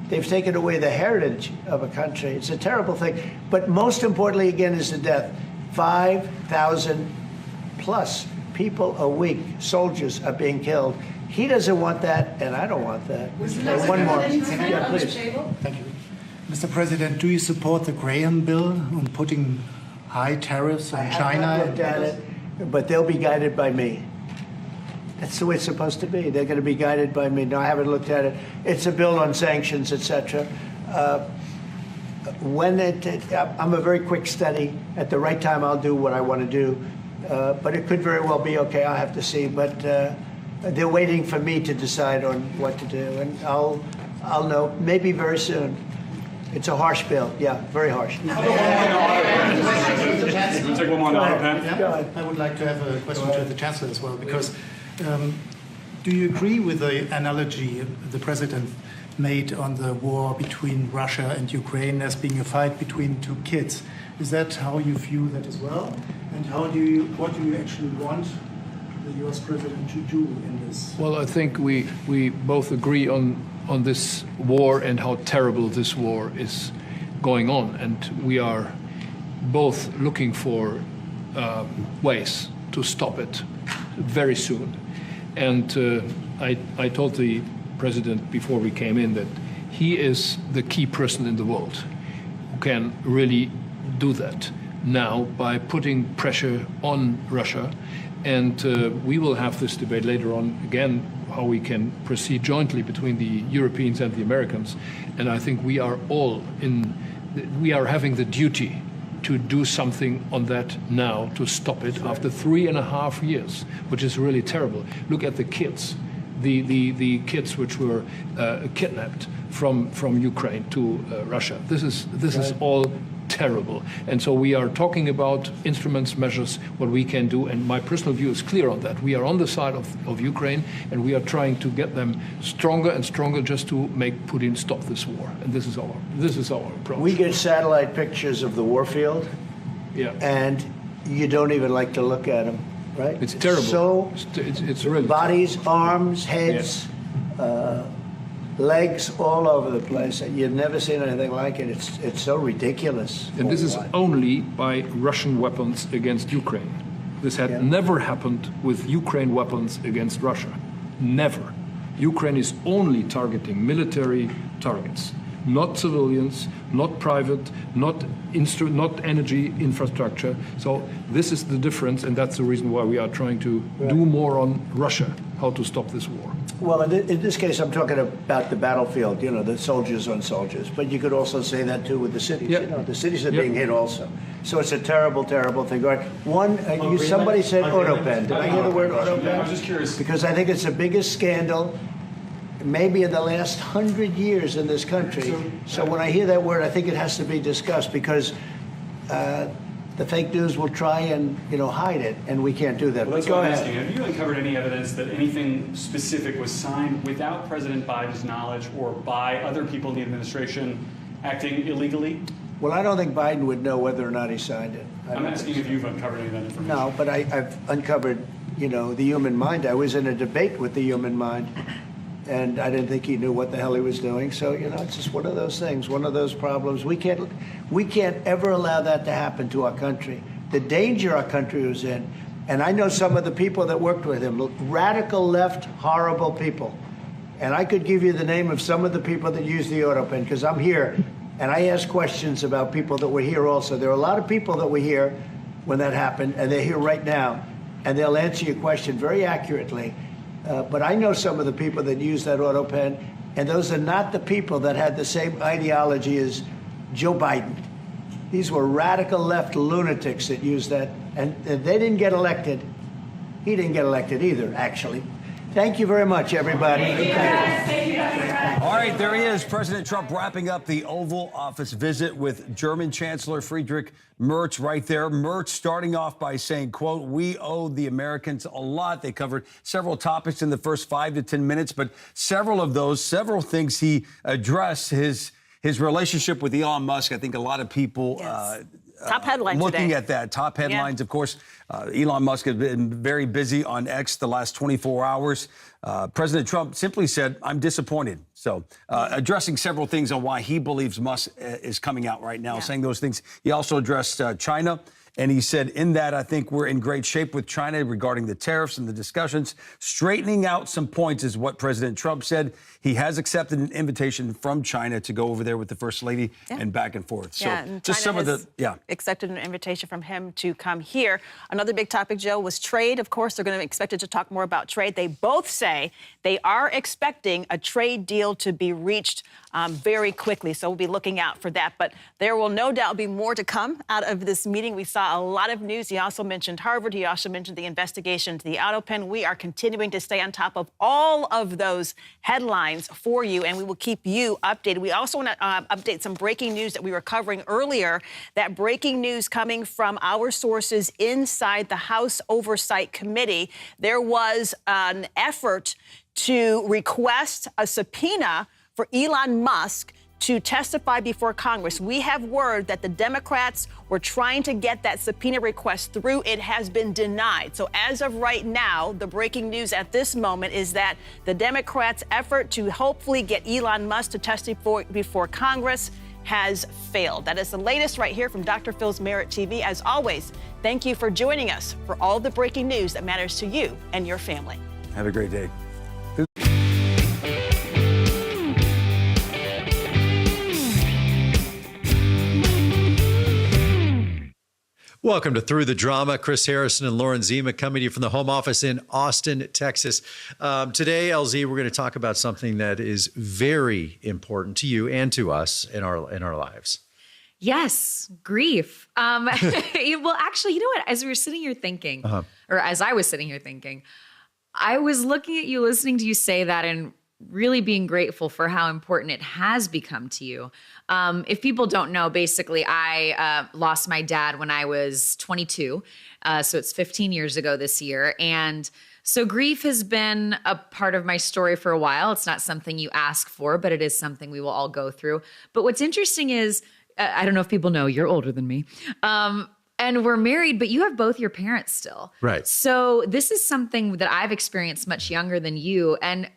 They've taken away the heritage of a country. It's a terrible thing. But most importantly, again, is the death. 5,000 plus people a week, soldiers, are being killed. He doesn't want that, and I don't want that. And one more. Yeah, please. Thank you. Mr. President, do you support the Graham bill on putting high tariffs on China? I haven't looked at it, but they'll be guided by me. That's the way it's supposed to be. They're going to be guided by me. No, I haven't looked at it. It's a bill on sanctions, etc. I'm a very quick study. At the right time, I'll do what I want to do. But it could very well be okay. I'll have to see. But they're waiting for me to decide on what to do, and I'll know maybe very soon. It's a harsh bill. Yeah, very harsh. We'll take one more on auto pen. Yeah. I would like to have a question to the Chancellor as well, because do you agree with the analogy the President made on the war between Russia and Ukraine as being a fight between two kids? Is that how you view that as well? And what do you actually want the US President to do in this? Well, I think we both agree on this war and how terrible this war is going on. And we are both looking for ways to stop it very soon. And I told the President before we came in that he is the key person in the world who can really do that now by putting pressure on Russia. And we will have this debate later on again, how we can proceed jointly between the Europeans and the Americans. And I think we are we are having the duty to do something on that now, to stop it after 3.5 years, which is really terrible. Look at the kids, the kids which were kidnapped from Ukraine to Russia. This is all terrible. And so we are talking about instruments, measures, what we can do. And my personal view is clear on that. We are on the side of Ukraine, and we are trying to get them stronger and stronger just to make Putin stop this war. And this is our approach. We get satellite pictures of the war field, and you don't even like to look at them, right? It's terrible. So it's really bodies, arms, heads, legs all over the place. You've never seen anything like it. It's so ridiculous. And this is only by Russian weapons against Ukraine. This had never happened with Ukraine weapons against Russia. Never. Ukraine is only targeting military targets, not civilians, not private, not energy infrastructure. So this is the difference, and that's the reason why we are trying to do more on Russia, how to stop this war. Well, in this case, I'm talking about the battlefield, the soldiers on soldiers. But you could also say that, too, with the cities. The cities are being hit also. So it's a terrible, terrible thing. Somebody said autopen. Did I hear the word autopen? I was just curious. Because I think it's the biggest scandal maybe in the last 100 years in this country. So when I hear that word, I think it has to be discussed, because the fake news will try and hide it, and we can't do that. Well, that's but go what I'm ahead. asking. Have you uncovered any evidence that anything specific was signed without President Biden's knowledge or by other people in the administration acting illegally? Well, I don't think Biden would know whether or not he signed it. I'm asking if you've uncovered any of that information. No, but I've uncovered, the human mind. I was in a debate with the human mind, and I didn't think he knew what the hell he was doing. So, it's just one of those things, one of those problems. We can't ever allow that to happen to our country. The danger our country was in, and I know some of the people that worked with him, radical left, horrible people. And I could give you the name of some of the people that use the auto pen, because I'm here, and I ask questions about people that were here also. There are a lot of people that were here when that happened, and they're here right now, and they'll answer your question very accurately. But I know some of the people that use that auto pen, and those are not the people that had the same ideology as Joe Biden. These were radical left lunatics that used that, and they didn't get elected. He didn't get elected either, actually. Thank you very much, everybody. All right, there he is, President Trump wrapping up the Oval Office visit with German Chancellor Friedrich Merz right there. Merz starting off by saying, quote, "We owe the Americans a lot." They covered several topics in the first 5 to 10 minutes, but several things he addressed, his relationship with Elon Musk. I think a lot of people top headline looking today. at that. Top headlines, of course. Elon Musk has been very busy on X the last 24 hours. President Trump simply said, "I'm disappointed." So addressing several things on why he believes Musk is coming out right now, saying those things. He also addressed China. And he said, in that, I think we're in great shape with China regarding the tariffs and the discussions. Straightening out some points is what President Trump said. He has accepted an invitation from China to go over there with the First Lady and back and forth. So and just China some of the, accepted an invitation from him to come here. Another big topic, Joe, was trade. Of course, they're going to be expected to talk more about trade. They both say they are expecting a trade deal to be reached very quickly. So we'll be looking out for that. But there will no doubt be more to come out of this meeting. We saw a lot of news. He also mentioned Harvard. He also mentioned the investigation to the auto pen. We are continuing to stay on top of all of those headlines for you, and we will keep you updated. We also want to update some breaking news that we were covering earlier. That breaking news coming from our sources inside the House Oversight Committee. There was an effort to request a subpoena for Elon Musk to testify before Congress. We have word that the Democrats were trying to get that subpoena request through. It has been denied. So as of right now, the breaking news at this moment is that the Democrats' effort to hopefully get Elon Musk to testify before Congress has failed. That is the latest right here from Dr. Phil's Merit TV. As always, thank you for joining us for all the breaking news that matters to you and your family. have a great day. Welcome to Through the Drama. Chris Harrison and Lauren Zima coming to you from the home office in Austin, Texas. Today, LZ, we're going to talk about something that is very important to you and to us in our lives. Yes, grief. Well, actually, you know what? As we were sitting here thinking, or as I was sitting here thinking, I was looking at you, listening to you say that, and really being grateful for how important it has become to you. If people don't know, basically, I lost my dad when I was 22. So it's 15 years ago this year. And so grief has been a part of my story for a while. It's not something you ask for, but it is something we will all go through. But what's interesting is, I don't know if people know, you're older than me. And we're married, but you have both your parents still. Right. So this is something that I've experienced much younger than you. And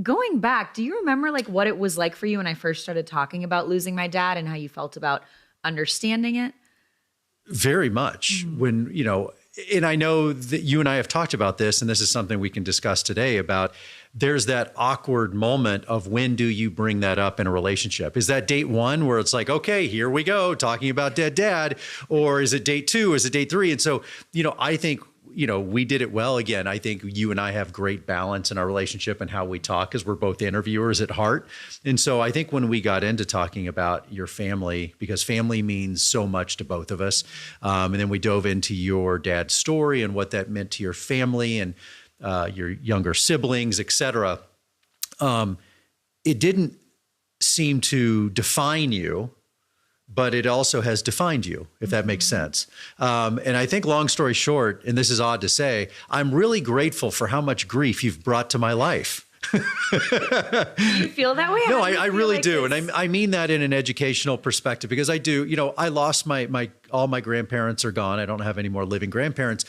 going back, do you remember like what it was like for you when I first started talking about losing my dad and how you felt about understanding it? Very much. When, and I know that you and I have talked about this, and this is something we can discuss today about there's that awkward moment of when do you bring that up in a relationship? Is that date one where it's like, okay, here we go, talking about dead dad, or is it date two? Is it date three? And so, I think we did it well. Again, I think you and I have great balance in our relationship and how we talk because we're both interviewers at heart. And so I think when we got into talking about your family, because family means so much to both of us, and then we dove into your dad's story and what that meant to your family and your younger siblings, et cetera, it didn't seem to define you, but it also has defined you, if that makes sense. And I think long story short, and this is odd to say, I'm really grateful for how much grief you've brought to my life. Do you feel that way? No, I really do. And I mean that in an educational perspective, because I do, I lost all my grandparents are gone. I don't have any more living grandparents.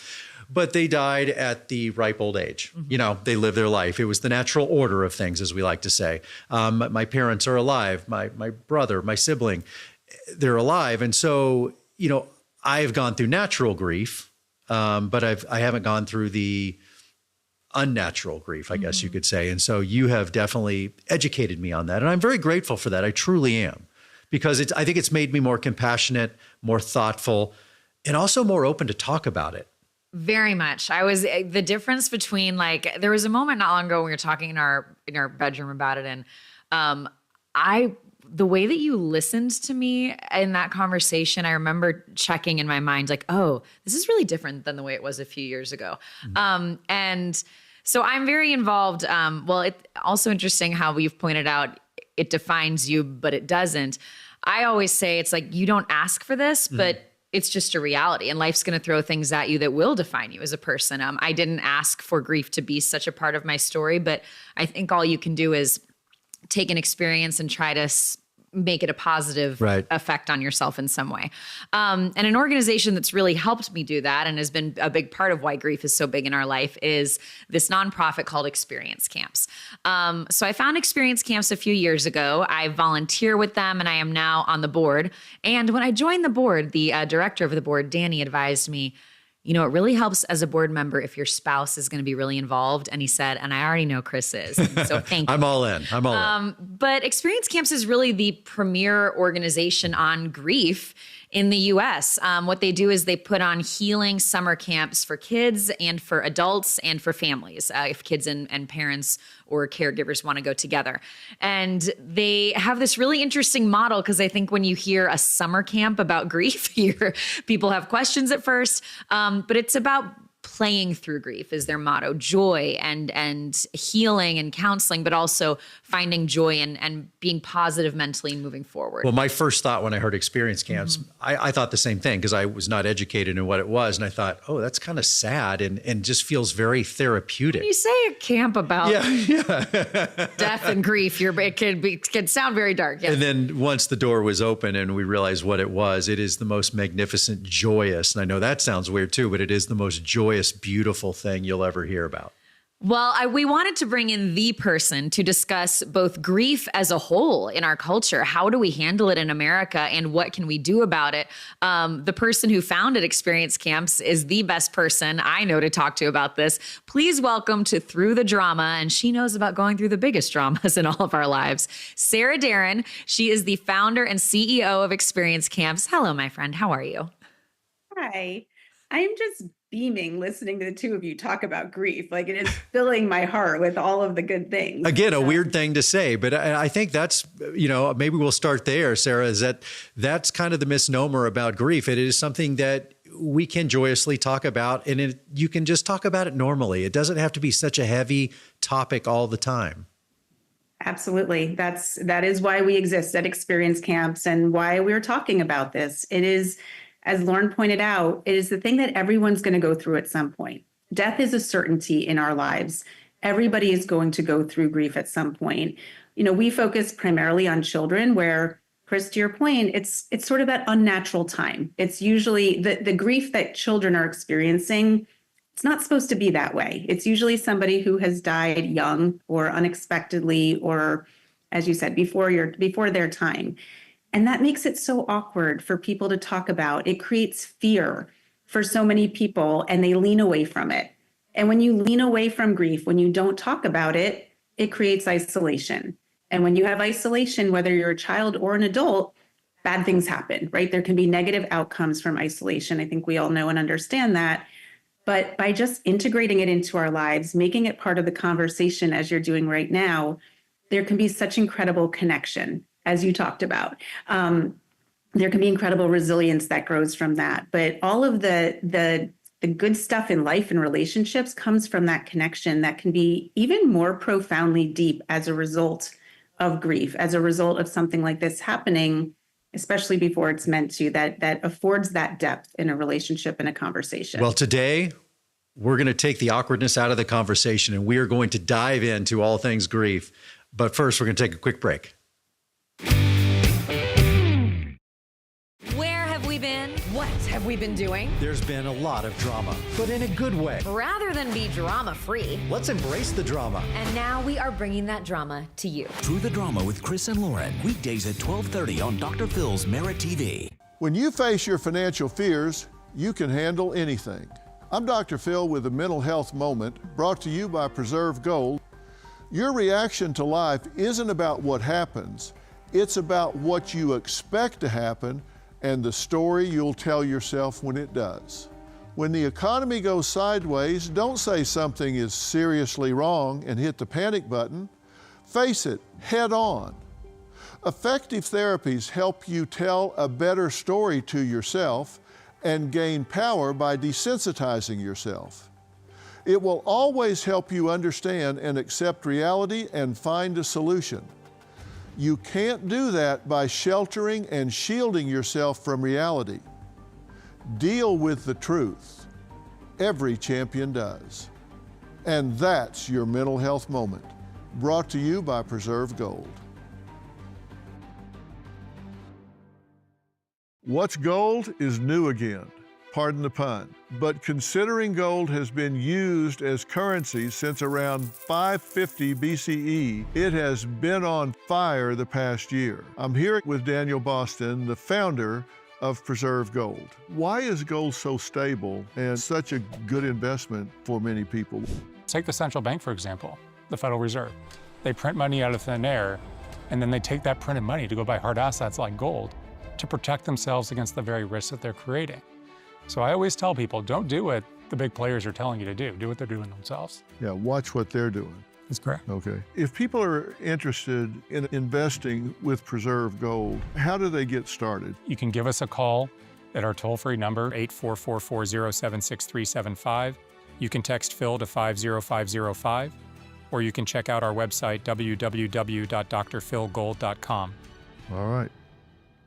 but they died at the ripe old age. You know, they lived their life. It was the natural order of things, as we like to say. My parents are alive. My brother, my sibling, they're alive. And so, you know, I've gone through natural grief, but I haven't gone through the unnatural grief, I guess you could say. And so you have definitely educated me on that. And I'm very grateful for that. I truly am, because I think it's made me more compassionate, more thoughtful, and also more open to talk about it. Very much. The difference between, like, there was a moment not long ago when we were talking in our bedroom about it. And the way that you listened to me in that conversation, I remember checking in my mind, like, oh, this is really different than the way it was a few years ago. And so I'm very involved. It's also interesting how you've pointed out it defines you, but it doesn't. I always say it's like, you don't ask for this, but it's just a reality, and life's going to throw things at you that will define you as a person. I didn't ask for grief to be such a part of my story, but I think all you can do is take an experience and try to make it a positive effect on yourself in some way. And an organization that's really helped me do that and has been a big part of why grief is so big in our life is this nonprofit called Experience Camps. So I found Experience Camps a few years ago. I volunteer with them, and I am now on the board. And when I joined the board, the director of the board, Danny, advised me, you know, it really helps as a board member if your spouse is going to be really involved. And he said, and I already know Chris is, so thank you. I'm all in. But Experience Camps is really the premier organization on grief in the U.S. What they do is they put on healing summer camps for kids and for adults and for families, if kids and parents or caregivers want to go together. And they have this really interesting model, because I think when you hear a summer camp about grief, people have questions at first, but it's about playing through grief is their motto, joy and healing and counseling, but also finding joy and being positive mentally and moving forward. Well, my first thought when I heard Experience Camps, I thought the same thing, because I was not educated in what it was. And I thought, oh, that's kind of sad and just feels very therapeutic. When you say a camp about death and grief, it can sound very dark. Yeah. And then once the door was open and we realized what it is the most magnificent, joyous, and I know that sounds weird too, but it is the most joyous, beautiful thing you'll ever hear about. Well, we wanted to bring in the person to discuss both grief as a whole in our culture. How do we handle it in America, and what can we do about it? The person who founded Experience Camps is the best person I know to talk to about this. Please welcome to Through the Drama, and she knows about going through the biggest dramas in all of our lives, Sarah Darren. She is the founder and CEO of Experience Camps. Hello, my friend. How are you? Hi. I'm just beaming listening to the two of you talk about grief. Like, it is filling my heart with all of the good things. Again, a weird thing to say, but I think that's, maybe we'll start there, Sarah, is that's kind of the misnomer about grief. It is something that we can joyously talk about, and you can just talk about it normally. It doesn't have to be such a heavy topic all the time. Absolutely. That is why we exist at Experience Camps and why we're talking about this. It is, as Lauren pointed out, it is the thing that everyone's going to go through at some point. Death is a certainty in our lives. Everybody is going to go through grief at some point. We focus primarily on children, where, Chris, to your point, it's sort of that unnatural time. It's usually the grief that children are experiencing. It's not supposed to be that way. It's usually somebody who has died young or unexpectedly, or, as you said, before their time. And that makes it so awkward for people to talk about. It creates fear for so many people, and they lean away from it. And when you lean away from grief, when you don't talk about it, it creates isolation. And when you have isolation, whether you're a child or an adult, bad things happen, right? There can be negative outcomes from isolation. I think we all know and understand that. But by just integrating it into our lives, making it part of the conversation as you're doing right now, there can be such incredible connection, as you talked about. There can be incredible resilience that grows from that. But all of the good stuff in life and relationships comes from that connection that can be even more profoundly deep as a result of grief, as a result of something like this happening, especially before it's meant to, that affords that depth in a relationship and a conversation. Well, today, we're going to take the awkwardness out of the conversation, and we are going to dive into all things grief. But first, we're going to take a quick break. Where have we been? What have we been doing? There's been a lot of drama, but in a good way. Rather than be drama-free. Let's embrace the drama. And now we are bringing that drama to you. Through the Drama with Chris and Lauren. Weekdays at 12:30 on Dr. Phil's Merit TV. When you face your financial fears, you can handle anything. I'm Dr. Phil with a Mental Health Moment, brought to you by Preserve Gold. Your reaction to life isn't about what happens. It's about what you expect to happen and the story you'll tell yourself when it does. When the economy goes sideways, don't say something is seriously wrong and hit the panic button. Face it head on. Effective therapies help you tell a better story to yourself and gain power by desensitizing yourself. It will always help you understand and accept reality and find a solution. You can't do that by sheltering and shielding yourself from reality. Deal with the truth. Every champion does. And that's your Mental Health Moment, brought to you by Preserve Gold. What's gold is new again. Pardon the pun. But considering gold has been used as currency since around 550 BCE, it has been on fire the past year. I'm here with Daniel Boston, the founder of Preserve Gold. Why is gold so stable and such a good investment for many people? Take the central bank, for example, the Federal Reserve. They print money out of thin air, and then they take that printed money to go buy hard assets like gold to protect themselves against the very risks that they're creating. So I always tell people, don't do what the big players are telling you to do. Do what they're doing themselves. Yeah, watch what they're doing. That's correct. Okay. If people are interested in investing with Preserve Gold, how do they get started? You can give us a call at our toll-free number, 844-407-6375. You can text Phil to 50505, or you can check out our website, www.drphilgold.com. All right.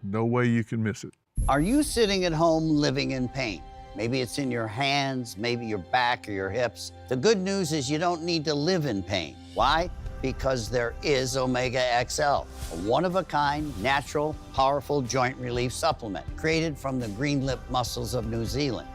No way you can miss it. Are you sitting at home living in pain? Maybe it's in your hands, maybe your back or your hips. The good news is you don't need to live in pain. Why? Because there is Omega XL, a one-of-a-kind, natural, powerful joint relief supplement created from the green lip mussels of New Zealand.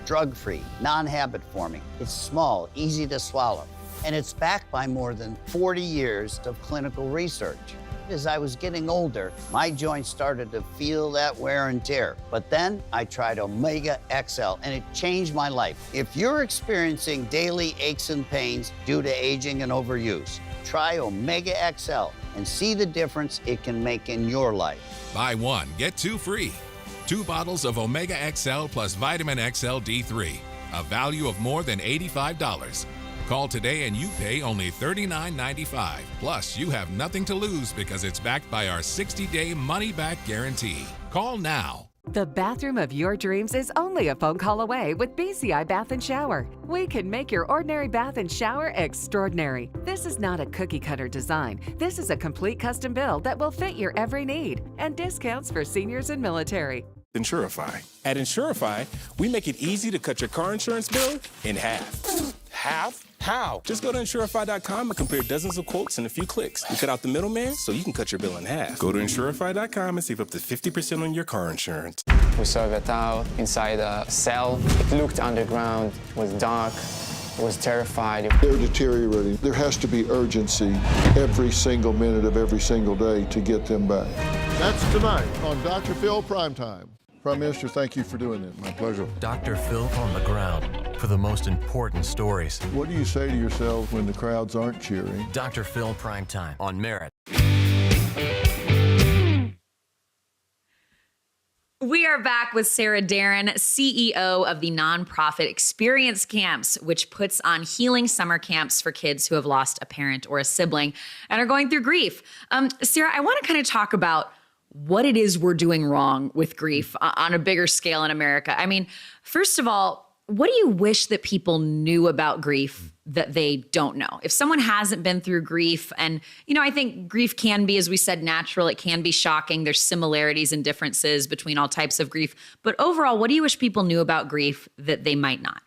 Drug-free, non-habit forming. It's small, easy to swallow, and it's backed by more than 40 years of clinical research. As I was getting older, my joints started to feel that wear and tear. But then I tried Omega XL, and it changed my life. If you're experiencing daily aches and pains due to aging and overuse, try Omega XL and see the difference it can make in your life. Buy one, get two free. 2 bottles of Omega XL plus Vitamin XL D3, a value of more than $85. Call today and you pay only $39.95. Plus, you have nothing to lose because it's backed by our 60-day money-back guarantee. Call now. The bathroom of your dreams is only a phone call away with BCI Bath and Shower. We can make your ordinary bath and shower extraordinary. This is not a cookie-cutter design. This is a complete custom build that will fit your every need, and discounts for seniors and military. Insurify. At Insurify, we make it easy to cut your car insurance bill in half. Half? How? Just go to Insurify.com and compare dozens of quotes in a few clicks. We cut out the middleman so you can cut your bill in half. Go to Insurify.com and save up to 50% on your car insurance. We saw the tower inside a cell. It looked underground, it was dark, it was terrified. They're deteriorating. There has to be urgency every single minute of every single day to get them back. That's tonight on Dr. Phil Primetime. Prime Minister, thank you for doing it. My pleasure. Dr. Phil on the ground for the most important stories. What do you say to yourself when the crowds aren't cheering? Dr. Phil Primetime on Merit. We are back with Sarah Darren, CEO of the nonprofit Experience Camps, which puts on healing summer camps for kids who have lost a parent or a sibling and are going through grief. Sarah, I want to kind of talk about what it is we're doing wrong with grief on a bigger scale in America. I mean, first of all, what do you wish that people knew about grief that they don't know? If someone hasn't been through grief, and, you know, I think grief can be, as we said, natural. It can be shocking. There's similarities and differences between all types of grief. But overall, what do you wish people knew about grief that they might not?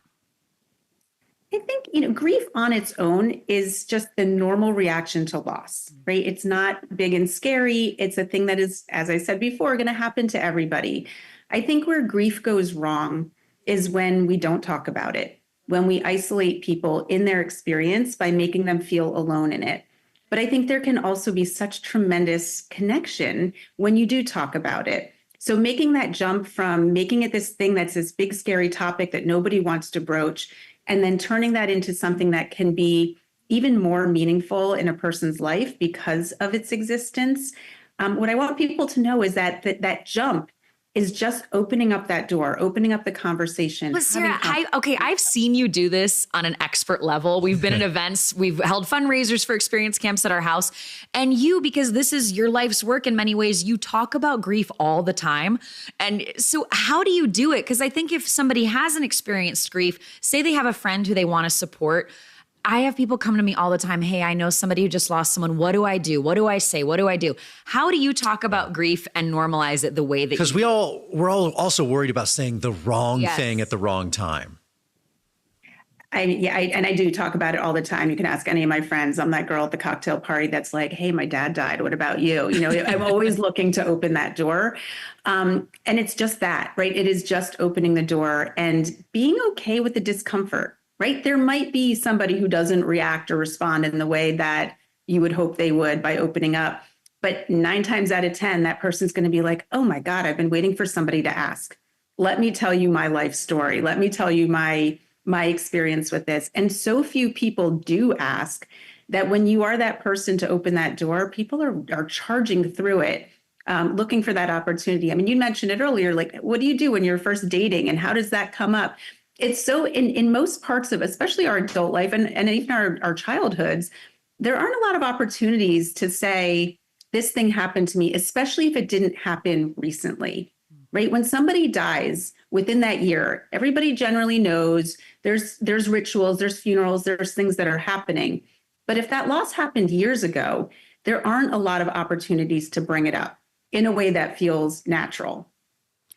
I think, grief on its own is just the normal reaction to loss, right? It's not big and scary. It's a thing that is, as I said before, going to happen to everybody. I think where grief goes wrong is when we don't talk about it, when we isolate people in their experience by making them feel alone in it. But I think there can also be such tremendous connection when you do talk about it. So making that jump from making it this thing that's this big, scary topic that nobody wants to broach, and then turning that into something that can be even more meaningful in a person's life because of its existence. What I want people to know is that jump is just opening up that door, opening up the conversation. But Sarah, I've seen you do this on an expert level. We've been at events, we've held fundraisers for experience camps at our house. And you, because this is your life's work in many ways, you talk about grief all the time. And so how do you do it? Because I think if somebody hasn't experienced grief, say they have a friend who they want to support, I have people come to me all the time. Hey, I know somebody who just lost someone. What do I do? What do I say? What do I do? How do you talk about grief and normalize it the way that because we're all also worried about saying the wrong thing at the wrong time. I do talk about it all the time. You can ask any of my friends. I'm that girl at the cocktail party that's like, hey, my dad died. What about you? I'm always looking to open that door. And it's just that, right? It is just opening the door and being okay with the discomfort. Right? There might be somebody who doesn't react or respond in the way that you would hope they would by opening up. But 9 times out of 10, that person's going to be like, oh my God, I've been waiting for somebody to ask. Let me tell you my life story. Let me tell you my experience with this. And so few people do ask that when you are that person to open that door, people are charging through it, looking for that opportunity. I mean, you mentioned it earlier, like, what do you do when you're first dating and how does that come up? It's so in most parts of, especially our adult life and even our childhoods, there aren't a lot of opportunities to say, this thing happened to me, especially if it didn't happen recently, right? When somebody dies within that year, everybody generally knows there's rituals, there's funerals, there's things that are happening. But if that loss happened years ago, there aren't a lot of opportunities to bring it up in a way that feels natural.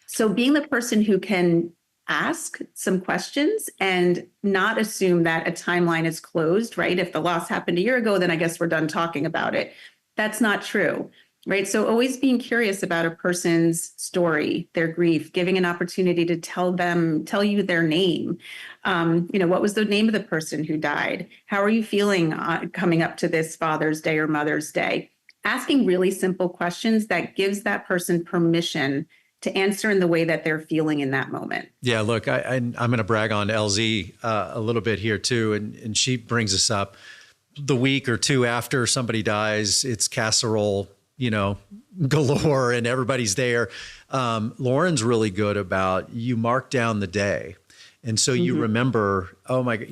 So being the person who can ask some questions and not assume that a timeline is closed, right? If the loss happened a year ago, then I guess we're done talking about it. That's not true, right? So always being curious about a person's story, their grief, giving an opportunity to tell you their name. What was the name of the person who died? How are you feeling coming up to this Father's Day or Mother's Day? Asking really simple questions that gives that person permission to answer in the way that they're feeling in that moment. Yeah, look, I'm going to brag on LZ a little bit here too, and she brings us up the week or two after somebody dies. It's casserole, galore, and everybody's there. Lauren's really good about you mark down the day, and so you remember. Oh my,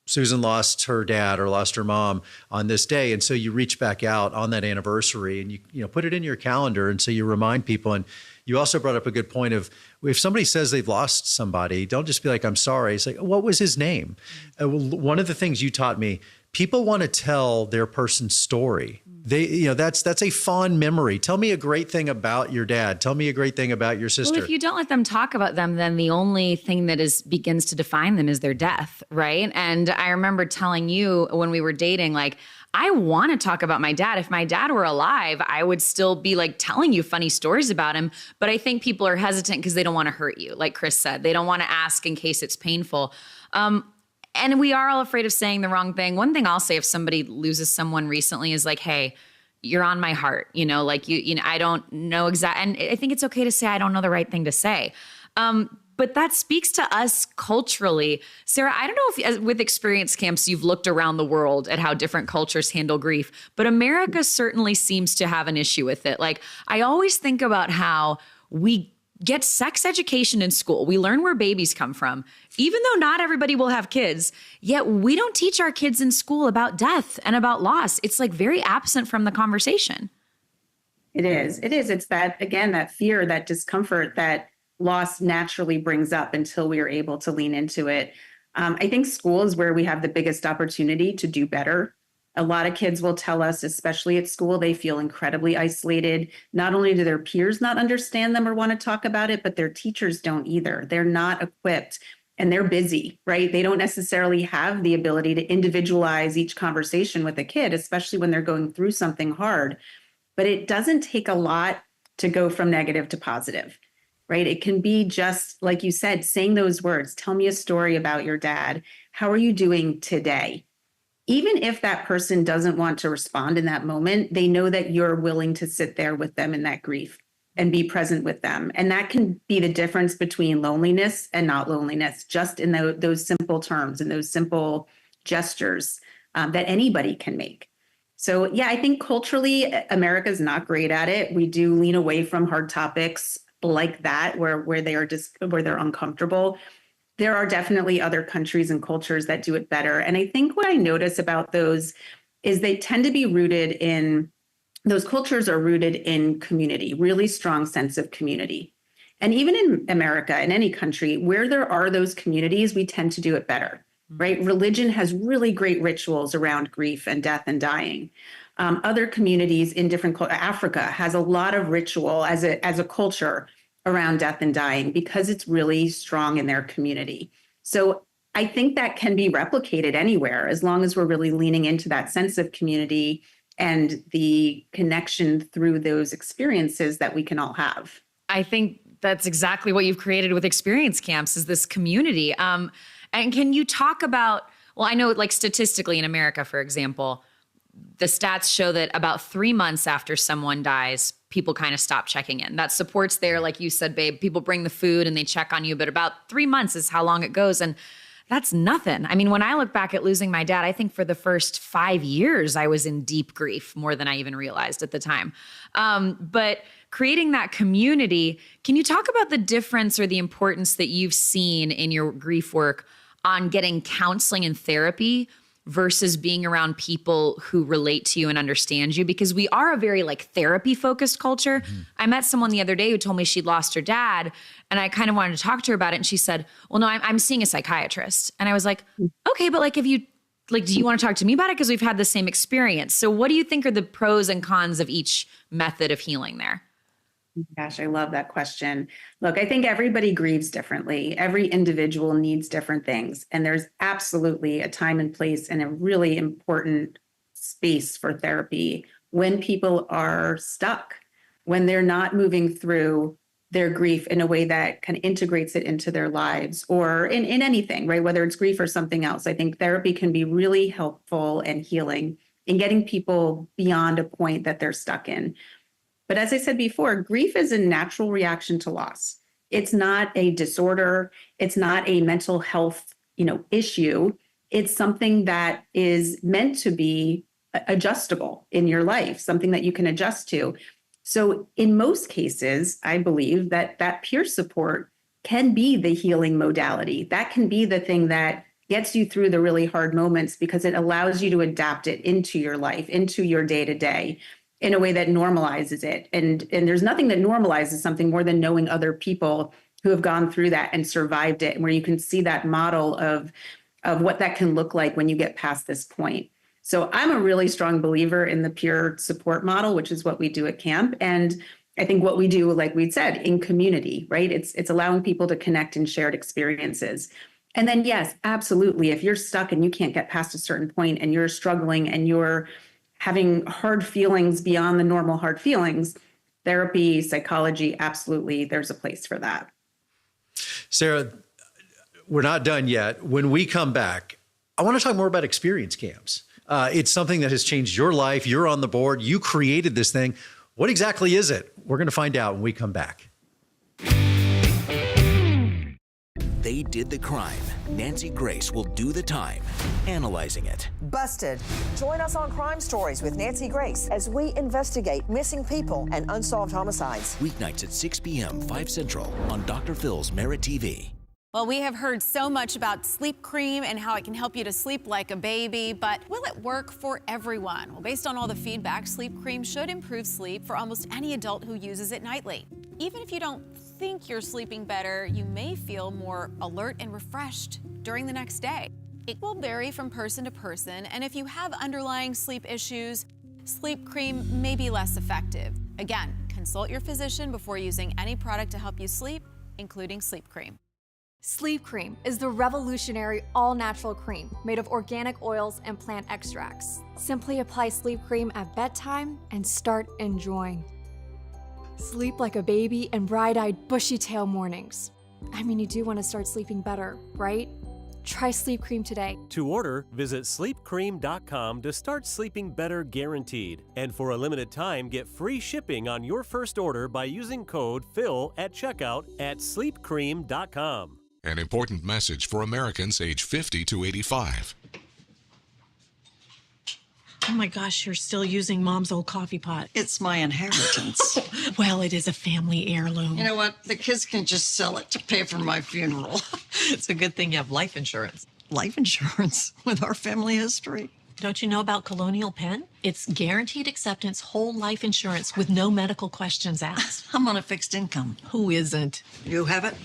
Susan lost her dad or lost her mom on this day. And so you reach back out on that anniversary and you put it in your calendar. And so you remind people. And you also brought up a good point of if somebody says they've lost somebody, don't just be like, I'm sorry. It's like, what was his name? One of the things you taught me, people want to tell their person's story. That's a fond memory. Tell me a great thing about your dad. Tell me a great thing about your sister. Well, if you don't let them talk about them, then the only thing that begins to define them is their death, right? And I remember telling you when we were dating, like, I want to talk about my dad. If my dad were alive, I would still be like telling you funny stories about him. But I think people are hesitant because they don't want to hurt you. Like Chris said, they don't want to ask in case it's painful. And we are all afraid of saying the wrong thing. One thing I'll say if somebody loses someone recently is like, hey, you're on my heart, I don't know exactly. And I think it's okay to say, I don't know the right thing to say. But that speaks to us culturally. Sarah, I don't know if with experience camps, you've looked around the world at how different cultures handle grief, but America certainly seems to have an issue with it. Like, I always think about how we get sex education in school. We learn where babies come from, even though not everybody will have kids, yet we don't teach our kids in school about death and about loss. It's like very absent from the conversation. It is. It's that, again, that fear, that discomfort that loss naturally brings up until we are able to lean into it. I think school is where we have the biggest opportunity to do better. A lot of kids will tell us, especially at school, they feel incredibly isolated. Not only do their peers not understand them or want to talk about it, but their teachers don't either. They're not equipped and they're busy, right? They don't necessarily have the ability to individualize each conversation with a kid, especially when they're going through something hard. But it doesn't take a lot to go from negative to positive, right? It can be just, like you said, saying those words, tell me a story about your dad. How are you doing today? Even if that person doesn't want to respond in that moment, they know that you're willing to sit there with them in that grief and be present with them. And that can be the difference between loneliness and not loneliness, just in those simple terms and those simple gestures that anybody can make. So yeah, I think culturally, America's not great at it. We do lean away from hard topics like that, where they're uncomfortable. There are definitely other countries and cultures that do it better. And I think what I notice about those is they tend to be rooted in, those cultures are rooted in community, really strong sense of community. And even in America, in any country, where there are those communities, we tend to do it better, right? Religion has really great rituals around grief and death and dying. Other communities in different, Africa has a lot of ritual as a culture around death and dying because it's really strong in their community. So I think that can be replicated anywhere as long as we're really leaning into that sense of community and the connection through those experiences that we can all have. I think that's exactly what you've created with experience camps, is this community. And can you talk about, well, I know like statistically in America, for example, the stats show that about 3 months after someone dies, people kind of stop checking in. That support's there, like you said, babe, people bring the food and they check on you, but about 3 months is how long it goes. And that's nothing. I mean, when I look back at losing my dad, I think for the first 5 years, I was in deep grief, more than I even realized at the time. But creating that community, can you talk about the difference or the importance that you've seen in your grief work on getting counseling and therapy versus being around people who relate to you and understand you? Because we are a very like therapy focused culture. Mm-hmm. I met someone the other day who told me she'd lost her dad, and I kind of wanted to talk to her about it. And she said, well, no, I'm seeing a psychiatrist. And I was like, okay, but like, do you want to talk to me about it? Because we've had the same experience. So what do you think are the pros and cons of each method of healing there? Gosh, I love that question. Look, I think everybody grieves differently. Every individual needs different things. And there's absolutely a time and place and a really important space for therapy when people are stuck, when they're not moving through their grief in a way that kind of integrates it into their lives or in anything, right? Whether it's grief or something else. I think therapy can be really helpful and healing in getting people beyond a point that they're stuck in. But as I said before, grief is a natural reaction to loss. It's not a disorder. It's not a mental health, issue. It's something that is meant to be adjustable in your life, something that you can adjust to. So in most cases, I believe that peer support can be the healing modality. That can be the thing that gets you through the really hard moments because it allows you to adapt it into your life, into your day-to-day, in a way that normalizes it. And there's nothing that normalizes something more than knowing other people who have gone through that and survived it, and where you can see that model of what that can look like when you get past this point. So I'm a really strong believer in the peer support model, which is what we do at camp. And I think what we do, like we said, in community, right? It's allowing people to connect in shared experiences. And then, yes, absolutely. If you're stuck and you can't get past a certain point and you're struggling and you're having hard feelings beyond the normal hard feelings, therapy, psychology, absolutely, there's a place for that. Sarah, we're not done yet. When we come back, I want to talk more about experience camps. It's something that has changed your life. You're on the board. You created this thing. What exactly is it? We're going to find out when we come back. They did the crime. Nancy Grace will do the time, analyzing it. Busted. Join us on Crime Stories with Nancy Grace as we investigate missing people and unsolved homicides. Weeknights at 6 p.m., 5 Central on Dr. Phil's Merit TV. Well, we have heard so much about sleep cream and how it can help you to sleep like a baby, but will it work for everyone? Well, based on all the feedback, sleep cream should improve sleep for almost any adult who uses it nightly. Even if you don't think you're sleeping better, you may feel more alert and refreshed during the next day. It will vary from person to person, and if you have underlying sleep issues, sleep cream may be less effective. Again, consult your physician before using any product to help you sleep, including sleep cream. Sleep Cream is the revolutionary all-natural cream made of organic oils and plant extracts. Simply apply Sleep Cream at bedtime and start enjoying. Sleep like a baby and bright-eyed, bushy-tail mornings. I mean, you do want to start sleeping better, right? Try Sleep Cream today. To order, visit sleepcream.com to start sleeping better guaranteed. And for a limited time, get free shipping on your first order by using code PHIL at checkout at sleepcream.com. An important message for Americans age 50 to 85. Oh my gosh, you're still using Mom's old coffee pot. It's my inheritance. Well, it is a family heirloom. You know what? The kids can just sell it to pay for my funeral. It's a good thing you have life insurance. Life insurance with our family history. Don't you know about Colonial Penn? It's guaranteed acceptance whole life insurance with no medical questions asked. I'm on a fixed income. Who isn't? You have it?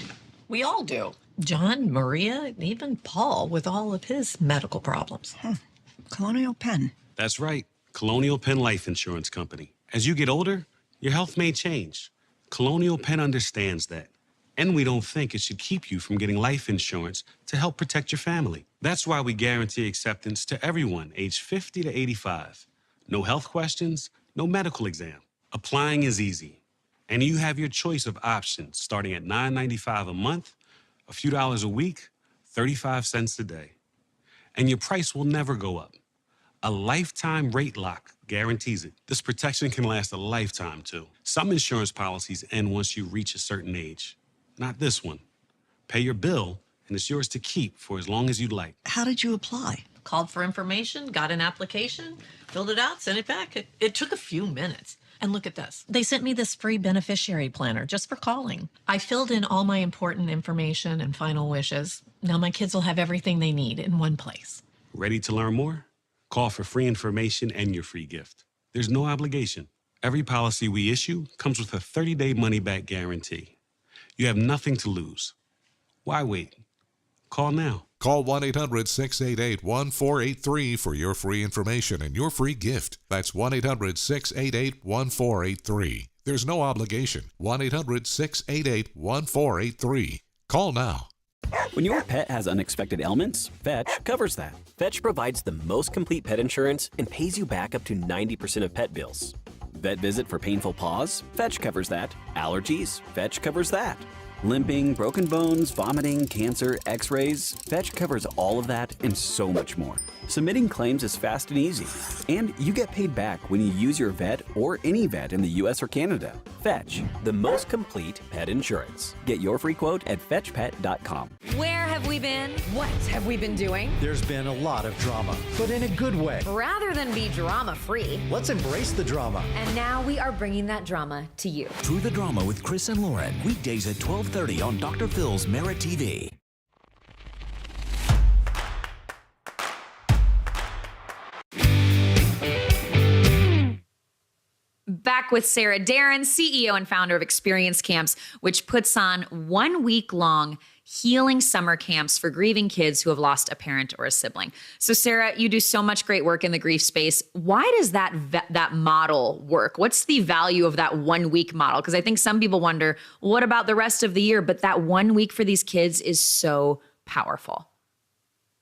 We all do. John, Maria, even Paul with all of his medical problems. Colonial Penn. That's right. Colonial Penn Life Insurance Company. As you get older, your health may change. Colonial Penn understands that. And we don't think it should keep you from getting life insurance to help protect your family. That's why we guarantee acceptance to everyone aged 50 to 85. No health questions, no medical exam. Applying is easy. And you have your choice of options starting at $9.95 a month, a few dollars a week, 35 cents a day. And your price will never go up. A lifetime rate lock guarantees it. This protection can last a lifetime, too. Some insurance policies end once you reach a certain age. Not this one. Pay your bill, and it's yours to keep for as long as you'd like. How did you apply? Called for information, got an application, filled it out, sent it back. It took a few minutes. And look at this. They sent me this free beneficiary planner just for calling. I filled in all my important information and final wishes. Now my kids will have everything they need in one place. Ready to learn more? Call for free information and your free gift. There's no obligation. Every policy we issue comes with a 30-day money-back guarantee. You have nothing to lose. Why wait? Call now. Call 1-800-688-1483 for your free information and your free gift. That's 1-800-688-1483. There's no obligation. 1-800-688-1483. Call now. When your pet has unexpected ailments, Fetch covers that. Fetch provides the most complete pet insurance and pays you back up to 90% of pet bills. Vet visit for painful paws? Fetch covers that. Allergies? Fetch covers that. Limping, broken bones, vomiting, cancer, x-rays? Fetch covers all of that and so much more. Submitting claims is fast and easy. And you get paid back when you use your vet or any vet in the US or Canada. Fetch, the most complete pet insurance. Get your free quote at fetchpet.com. Where have we been? What have we been doing? There's been a lot of drama, but in a good way. Rather than be drama-free. Let's embrace the drama. And now we are bringing that drama to you. Through the Drama with Chris and Lauren, weekdays at 12:30 on Dr. Phil's Merit TV. Back with Sarah Darren, CEO and founder of Experience Camps, which puts on 1 week long healing summer camps for grieving kids who have lost a parent or a sibling. So Sarah, you do so much great work in the grief space. Why does that model work? What's the value of that 1 week model? Because I think some people wonder, what about the rest of the year? But that 1 week for these kids is so powerful.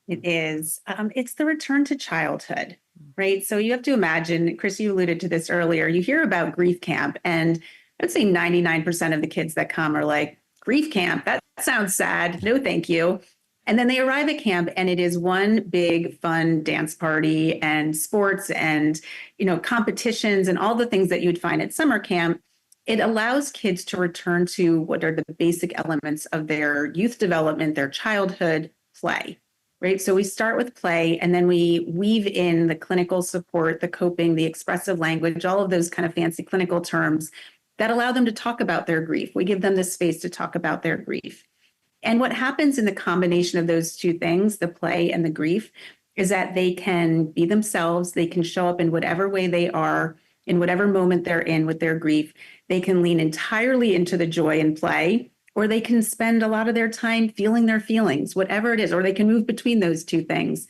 It is. It's the return to childhood, right? So you have to imagine, Chris, you alluded to this earlier, you hear about grief camp, and I'd say 99% of the kids that come are like, grief camp, that sounds sad. No, thank you. And then they arrive at camp and it is one big fun dance party and sports and, competitions and all the things that you'd find at summer camp. It allows kids to return to what are the basic elements of their youth development, their childhood, play. Right. So we start with play and then we weave in the clinical support, the coping, the expressive language, all of those kind of fancy clinical terms that allow them to talk about their grief. We give them the space to talk about their grief. And what happens in the combination of those two things, the play and the grief, is that they can be themselves. They can show up in whatever way they are, in whatever moment they're in with their grief. They can lean entirely into the joy and play, or they can spend a lot of their time feeling their feelings, whatever it is, or they can move between those two things.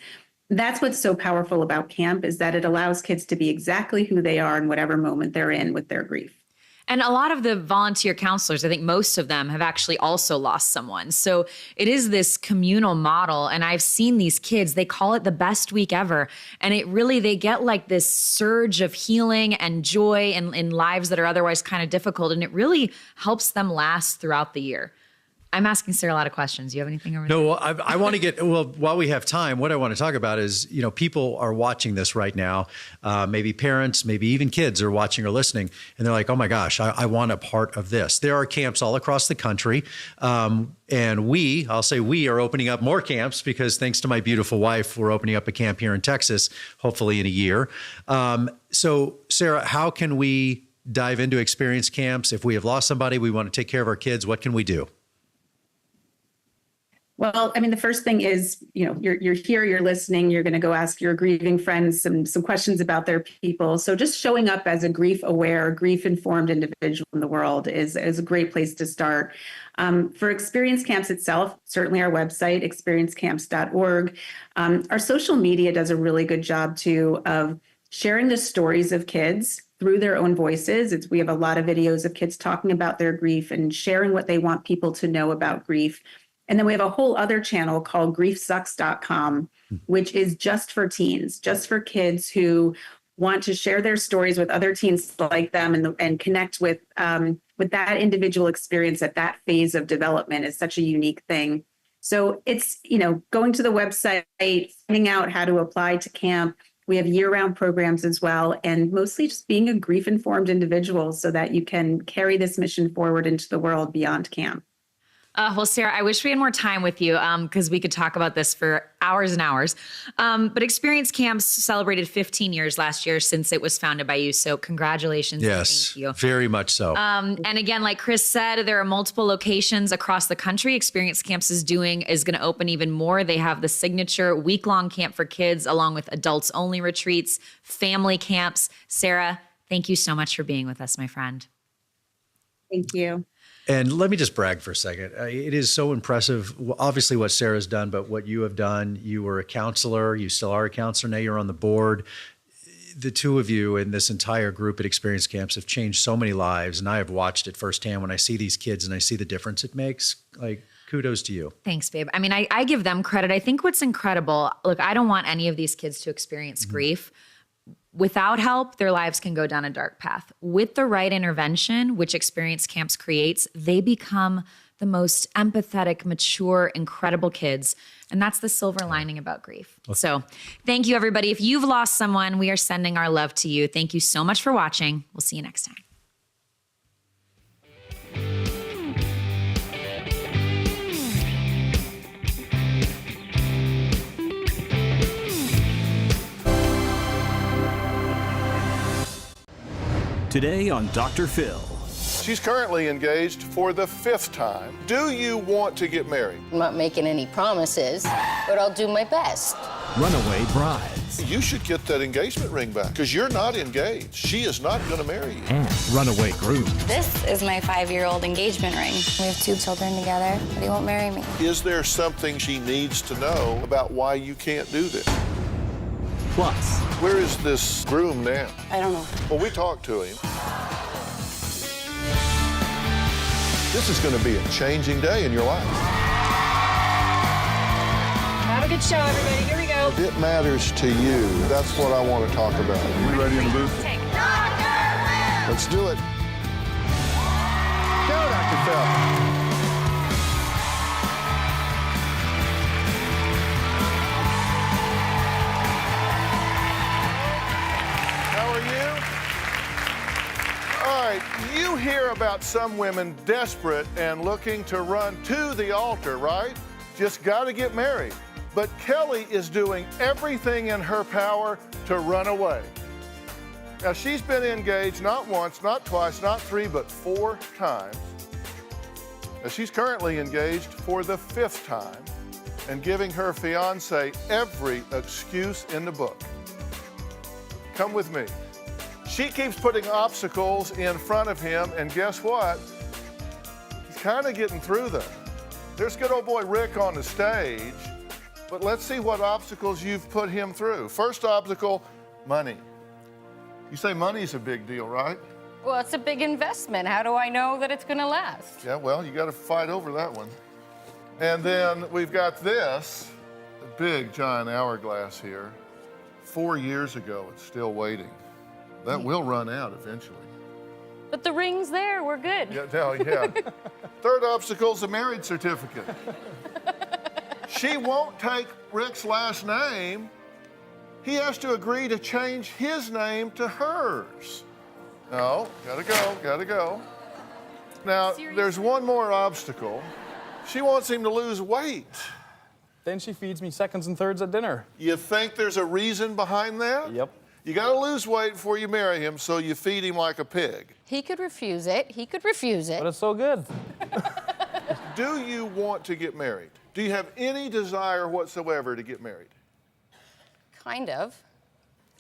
That's what's so powerful about camp, is that it allows kids to be exactly who they are in whatever moment they're in with their grief. And a lot of the volunteer counselors, I think most of them have actually also lost someone. So it is this communal model. And I've seen these kids, they call it the best week ever. And it really, they get like this surge of healing and joy in lives that are otherwise kind of difficult. And it really helps them last throughout the year. I'm asking Sarah a lot of questions. Do you have anything over there? No, I want to get, well, while we have time, what I want to talk about is, people are watching this right now. Maybe parents, maybe even kids are watching or listening, and they're like, oh my gosh, I want a part of this. There are camps all across the country. And I'll say we are opening up more camps because thanks to my beautiful wife, we're opening up a camp here in Texas, hopefully in a year. So Sarah, how can we dive into experience camps? If we have lost somebody, we want to take care of our kids, what can we do? Well, I mean, the first thing is, you're here, you're listening, you're going to go ask your grieving friends some questions about their people. So just showing up as a grief-aware, grief-informed individual in the world is a great place to start. For Experience Camps itself, certainly our website, experiencecamps.org. Our social media does a really good job, too, of sharing the stories of kids through their own voices. We have a lot of videos of kids talking about their grief and sharing what they want people to know about grief. And then we have a whole other channel called griefsucks.com, which is just for teens, just for kids who want to share their stories with other teens like them and connect with that individual experience at that phase of development is such a unique thing. So it's, going to the website, finding out how to apply to camp. We have year-round programs as well, and mostly just being a grief-informed individual so that you can carry this mission forward into the world beyond camp. Well, Sarah, I wish we had more time with you because we could talk about this for hours and hours. But Experience Camps celebrated 15 years last year since it was founded by you. So congratulations. Yes, thank you. Very much so. And again, like Chris said, there are multiple locations across the country. Experience Camps is going to open even more. They have the signature week-long camp for kids along with adults-only retreats, family camps. Sarah, thank you so much for being with us, my friend. Thank you. And let me just brag for a second. It is so impressive, obviously, what Sarah's done, but what you have done. You were a counselor. You still are a counselor. Now you're on the board. The two of you and this entire group at Experience Camps have changed so many lives. And I have watched it firsthand when I see these kids and I see the difference it makes. Like, kudos to you. Thanks, babe. I mean, I give them credit. I think what's incredible, look, I don't want any of these kids to experience grief. Without help, their lives can go down a dark path. With the right intervention, which Experience Camps creates, they become the most empathetic, mature, incredible kids. And that's the silver lining about grief. So thank you, everybody. If you've lost someone, we are sending our love to you. Thank you so much for watching. We'll see you next time. Today on Dr. Phil. She's currently engaged for the 5th time. Do you want to get married? I'm not making any promises, but I'll do my best. Runaway brides. You should get that engagement ring back because you're not engaged. She is not going to marry you. And runaway grooms. This is my 5-year-old engagement ring. We have 2 children together, but he won't marry me. Is there something she needs to know about why you can't do this? Plus, where is this groom now? I don't know. Well, we talked to him. This is going to be a changing day in your life. Have a good show, everybody. Here we go. It matters to you. That's what I want to talk about. Are we ready in the booth? Let's do it. Go, Dr. Phil. You hear about some women desperate and looking to run to the altar, right? Just got to get married. But Kelly is doing everything in her power to run away. Now, she's been engaged not once, not twice, not 3, but 4 times. Now, she's currently engaged for the 5th time and giving her fiancé every excuse in the book. Come with me. She keeps putting obstacles in front of him, and guess what? He's kind of getting through them. There's good old boy Rick on the stage, but let's see what obstacles you've put him through. First obstacle, money. You say money's a big deal, right? Well, it's a big investment. How do I know that it's going to last? Yeah, well, you got to fight over that one. And then we've got this, a big giant hourglass here. 4 years ago, it's still waiting. That will run out eventually. But the ring's there. We're good. Yeah. Third obstacle is a marriage certificate. She won't take Rick's last name. He has to agree to change his name to hers. No, gotta go. Now, there's one more obstacle. She wants him to lose weight. Then she feeds me seconds and thirds at dinner. You think there's a reason behind that? Yep. You gotta lose weight before you marry him, so you feed him like a pig. He could refuse it. But it's so good. Do you want to get married? Do you have any desire whatsoever to get married? Kind of.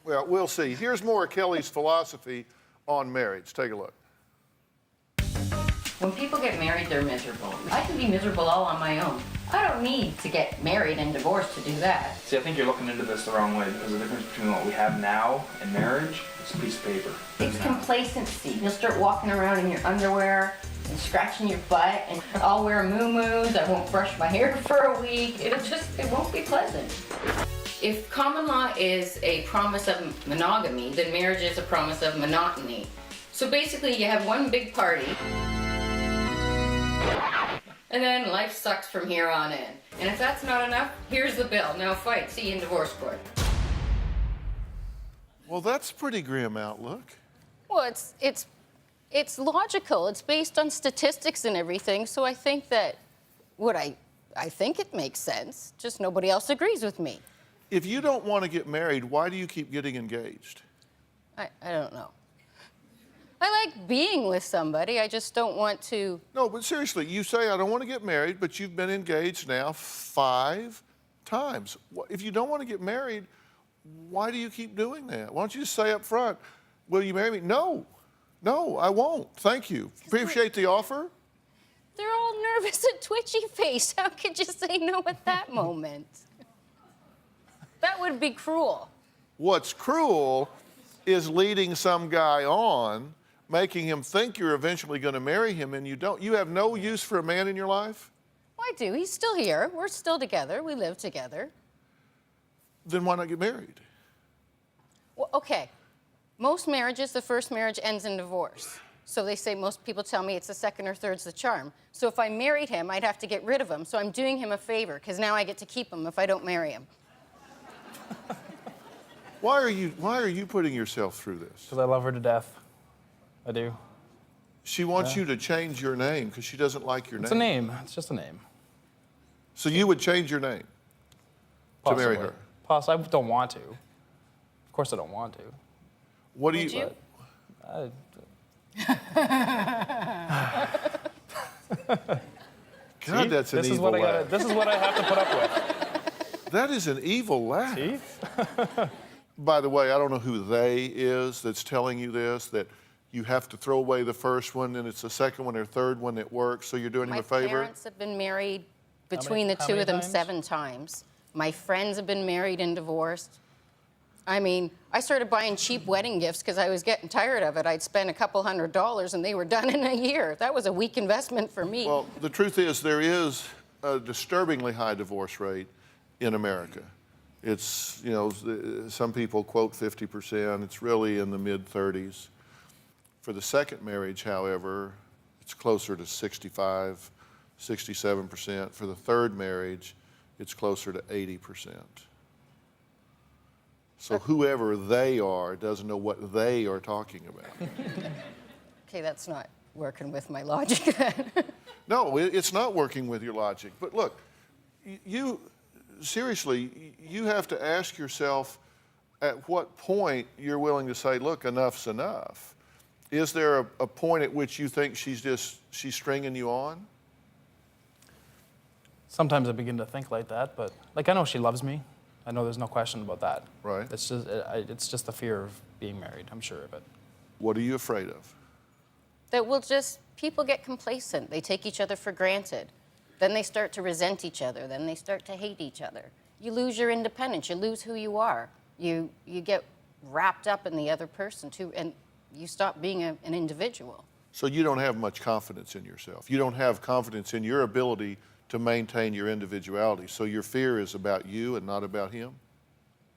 Well, we'll see. Here's more of Kelly's philosophy on marriage. Take a look. When people get married, they're miserable. I can be miserable all on my own. I don't need to get married and divorced to do that. See, I think you're looking into this the wrong way, because the difference between what we have now and marriage is a piece of paper. It's complacency. You'll start walking around in your underwear and scratching your butt, and I'll wear moo-moos. I won't brush my hair for a week. It won't be pleasant. If common law is a promise of monogamy, then marriage is a promise of monotony. So basically, you have one big party, and then life sucks from here on in. And if that's not enough, here's the bill. Now fight. See you in divorce court. Well, that's a pretty grim outlook. Well, it's logical. It's based on statistics and everything. So I think that I think it makes sense. Just nobody else agrees with me. If you don't want to get married, why do you keep getting engaged? I don't know. I like being with somebody. I just don't want to. No, but seriously, you say, I don't want to get married, but you've been engaged now 5 times. If you don't want to get married, why do you keep doing that? Why don't you just say up front, will you marry me? No, I won't. Thank you. Appreciate the offer. They're all nervous and twitchy faced. How could you say no at that moment? That would be cruel. What's cruel is leading some guy on, making him think you're eventually going to marry him, and you don't. You have no use for a man in your life? I do. He's still here. We're still together. We live together. Then why not get married? Well, okay. Most marriages, the first marriage ends in divorce. So they say, most people tell me it's the second or third's the charm. So if I married him, I'd have to get rid of him. So I'm doing him a favor, because now I get to keep him if I don't marry him. Why are you putting yourself through this? Because I love her to death. I do. She wants you to change your name because she doesn't like your name. It's a name. It's just a name. So you would change your name to marry her? I don't want to. Of course I don't want to. What do you? God, that's an evil laugh. This is what I have to put up with. That is an evil laugh. See? By the way, I don't know who they is that's telling you this, that you have to throw away the first one and it's the second one or third one that works, so you're doing him a favor? My parents have been married between the two of them 7 times. My friends have been married and divorced. I mean, I started buying cheap wedding gifts because I was getting tired of it. I'd spend a couple $100 and they were done in a year. That was a weak investment for me. Well, the truth is there is a disturbingly high divorce rate in America. It's, you know, some people quote 50%. It's really in the mid-30s. For the second marriage, however, it's closer to 65, 67%. For the third marriage, it's closer to 80%. So whoever they are doesn't know what they are talking about. Okay, that's not working with my logic then. No, it's not working with your logic. But look, seriously, you have to ask yourself at what point you're willing to say, look, enough's enough. Is there a point at which you think she's stringing you on? Sometimes I begin to think like that, but like I know she loves me. I know there's no question about that. Right. It's just the fear of being married, I'm sure of it. What are you afraid of? That people get complacent. They take each other for granted. Then they start to resent each other. Then they start to hate each other. You lose your independence. You lose who you are. You get wrapped up in the other person too. And you stop being an individual. So you don't have much confidence in yourself. You don't have confidence in your ability to maintain your individuality. So your fear is about you and not about him?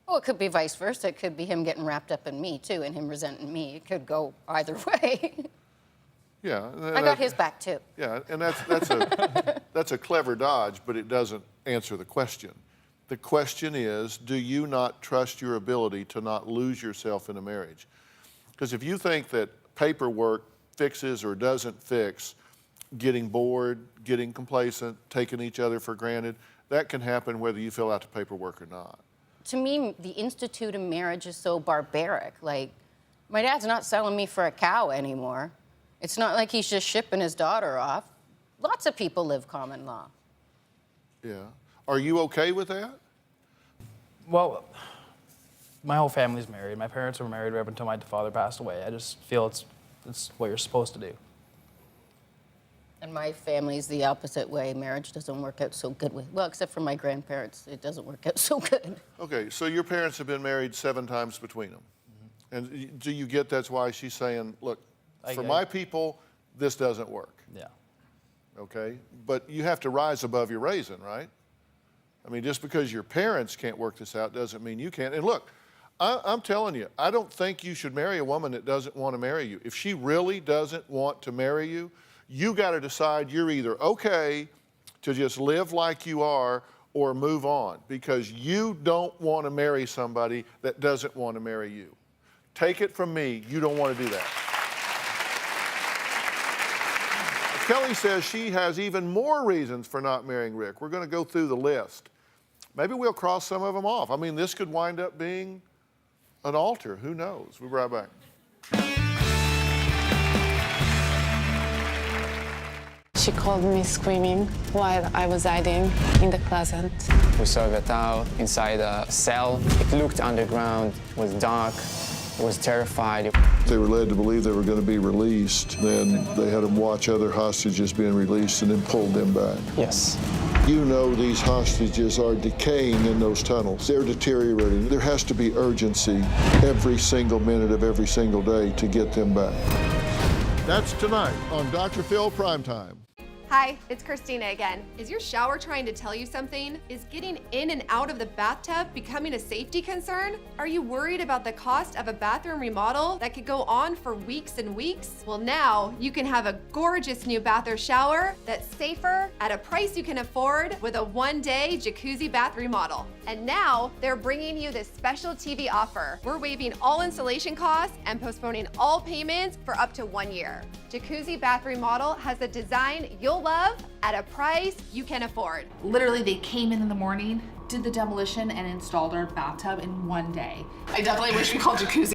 Well, it could be vice versa. It could be him getting wrapped up in me, too, and him resenting me. It could go either way. Yeah. I got his back, too. Yeah, and that's a clever dodge, but it doesn't answer the question. The question is, do you not trust your ability to not lose yourself in a marriage? Because if you think that paperwork fixes or doesn't fix getting bored, getting complacent, taking each other for granted, that can happen whether you fill out the paperwork or not. To me, the institute of marriage is so barbaric. Like, my dad's not selling me for a cow anymore. It's not like he's just shipping his daughter off. Lots of people live common law. Yeah. Are you okay with that? Well, my whole family's married. My parents were married right up until my father passed away. I just feel it's what you're supposed to do. And my family's the opposite way. Marriage doesn't work out so good well, except for my grandparents. It doesn't work out so good. Okay, so your parents have been married 7 times between them. Mm-hmm. And do you get that's why she's saying, look, for my people, this doesn't work? Yeah. Okay, but you have to rise above your raisin, right? I mean, just because your parents can't work this out doesn't mean you can't. And look, I'm telling you, I don't think you should marry a woman that doesn't want to marry you. If she really doesn't want to marry you, you got to decide you're either okay to just live like you are or move on, because you don't want to marry somebody that doesn't want to marry you. Take it from me, you don't want to do that. Kelly says she has even more reasons for not marrying Rick. We're going to go through the list. Maybe we'll cross some of them off. I mean, this could wind up being an altar. Who knows? We'll be right back. She called me screaming while I was hiding in the closet. We saw the towel inside a cell. It looked underground, it was dark, it was terrified. They were led to believe they were going to be released. Then they had them watch other hostages being released and then pulled them back. Yes. You know these hostages are decaying in those tunnels. They're deteriorating. There has to be urgency every single minute of every single day to get them back. That's tonight on Dr. Phil Primetime. Hi, it's Christina again. Is your shower trying to tell you something? Is getting in and out of the bathtub becoming a safety concern? Are you worried about the cost of a bathroom remodel that could go on for weeks and weeks? Well, now you can have a gorgeous new bath or shower that's safer at a price you can afford with a one-day jacuzzi bath remodel. And now they're bringing you this special TV offer. We're waiving all installation costs and postponing all payments for up to 1 year. Jacuzzi bath remodel has a design you'll love at a price you can afford. Literally, they came in the morning, did the demolition, and installed our bathtub in one day. I definitely wish we called jacuzzi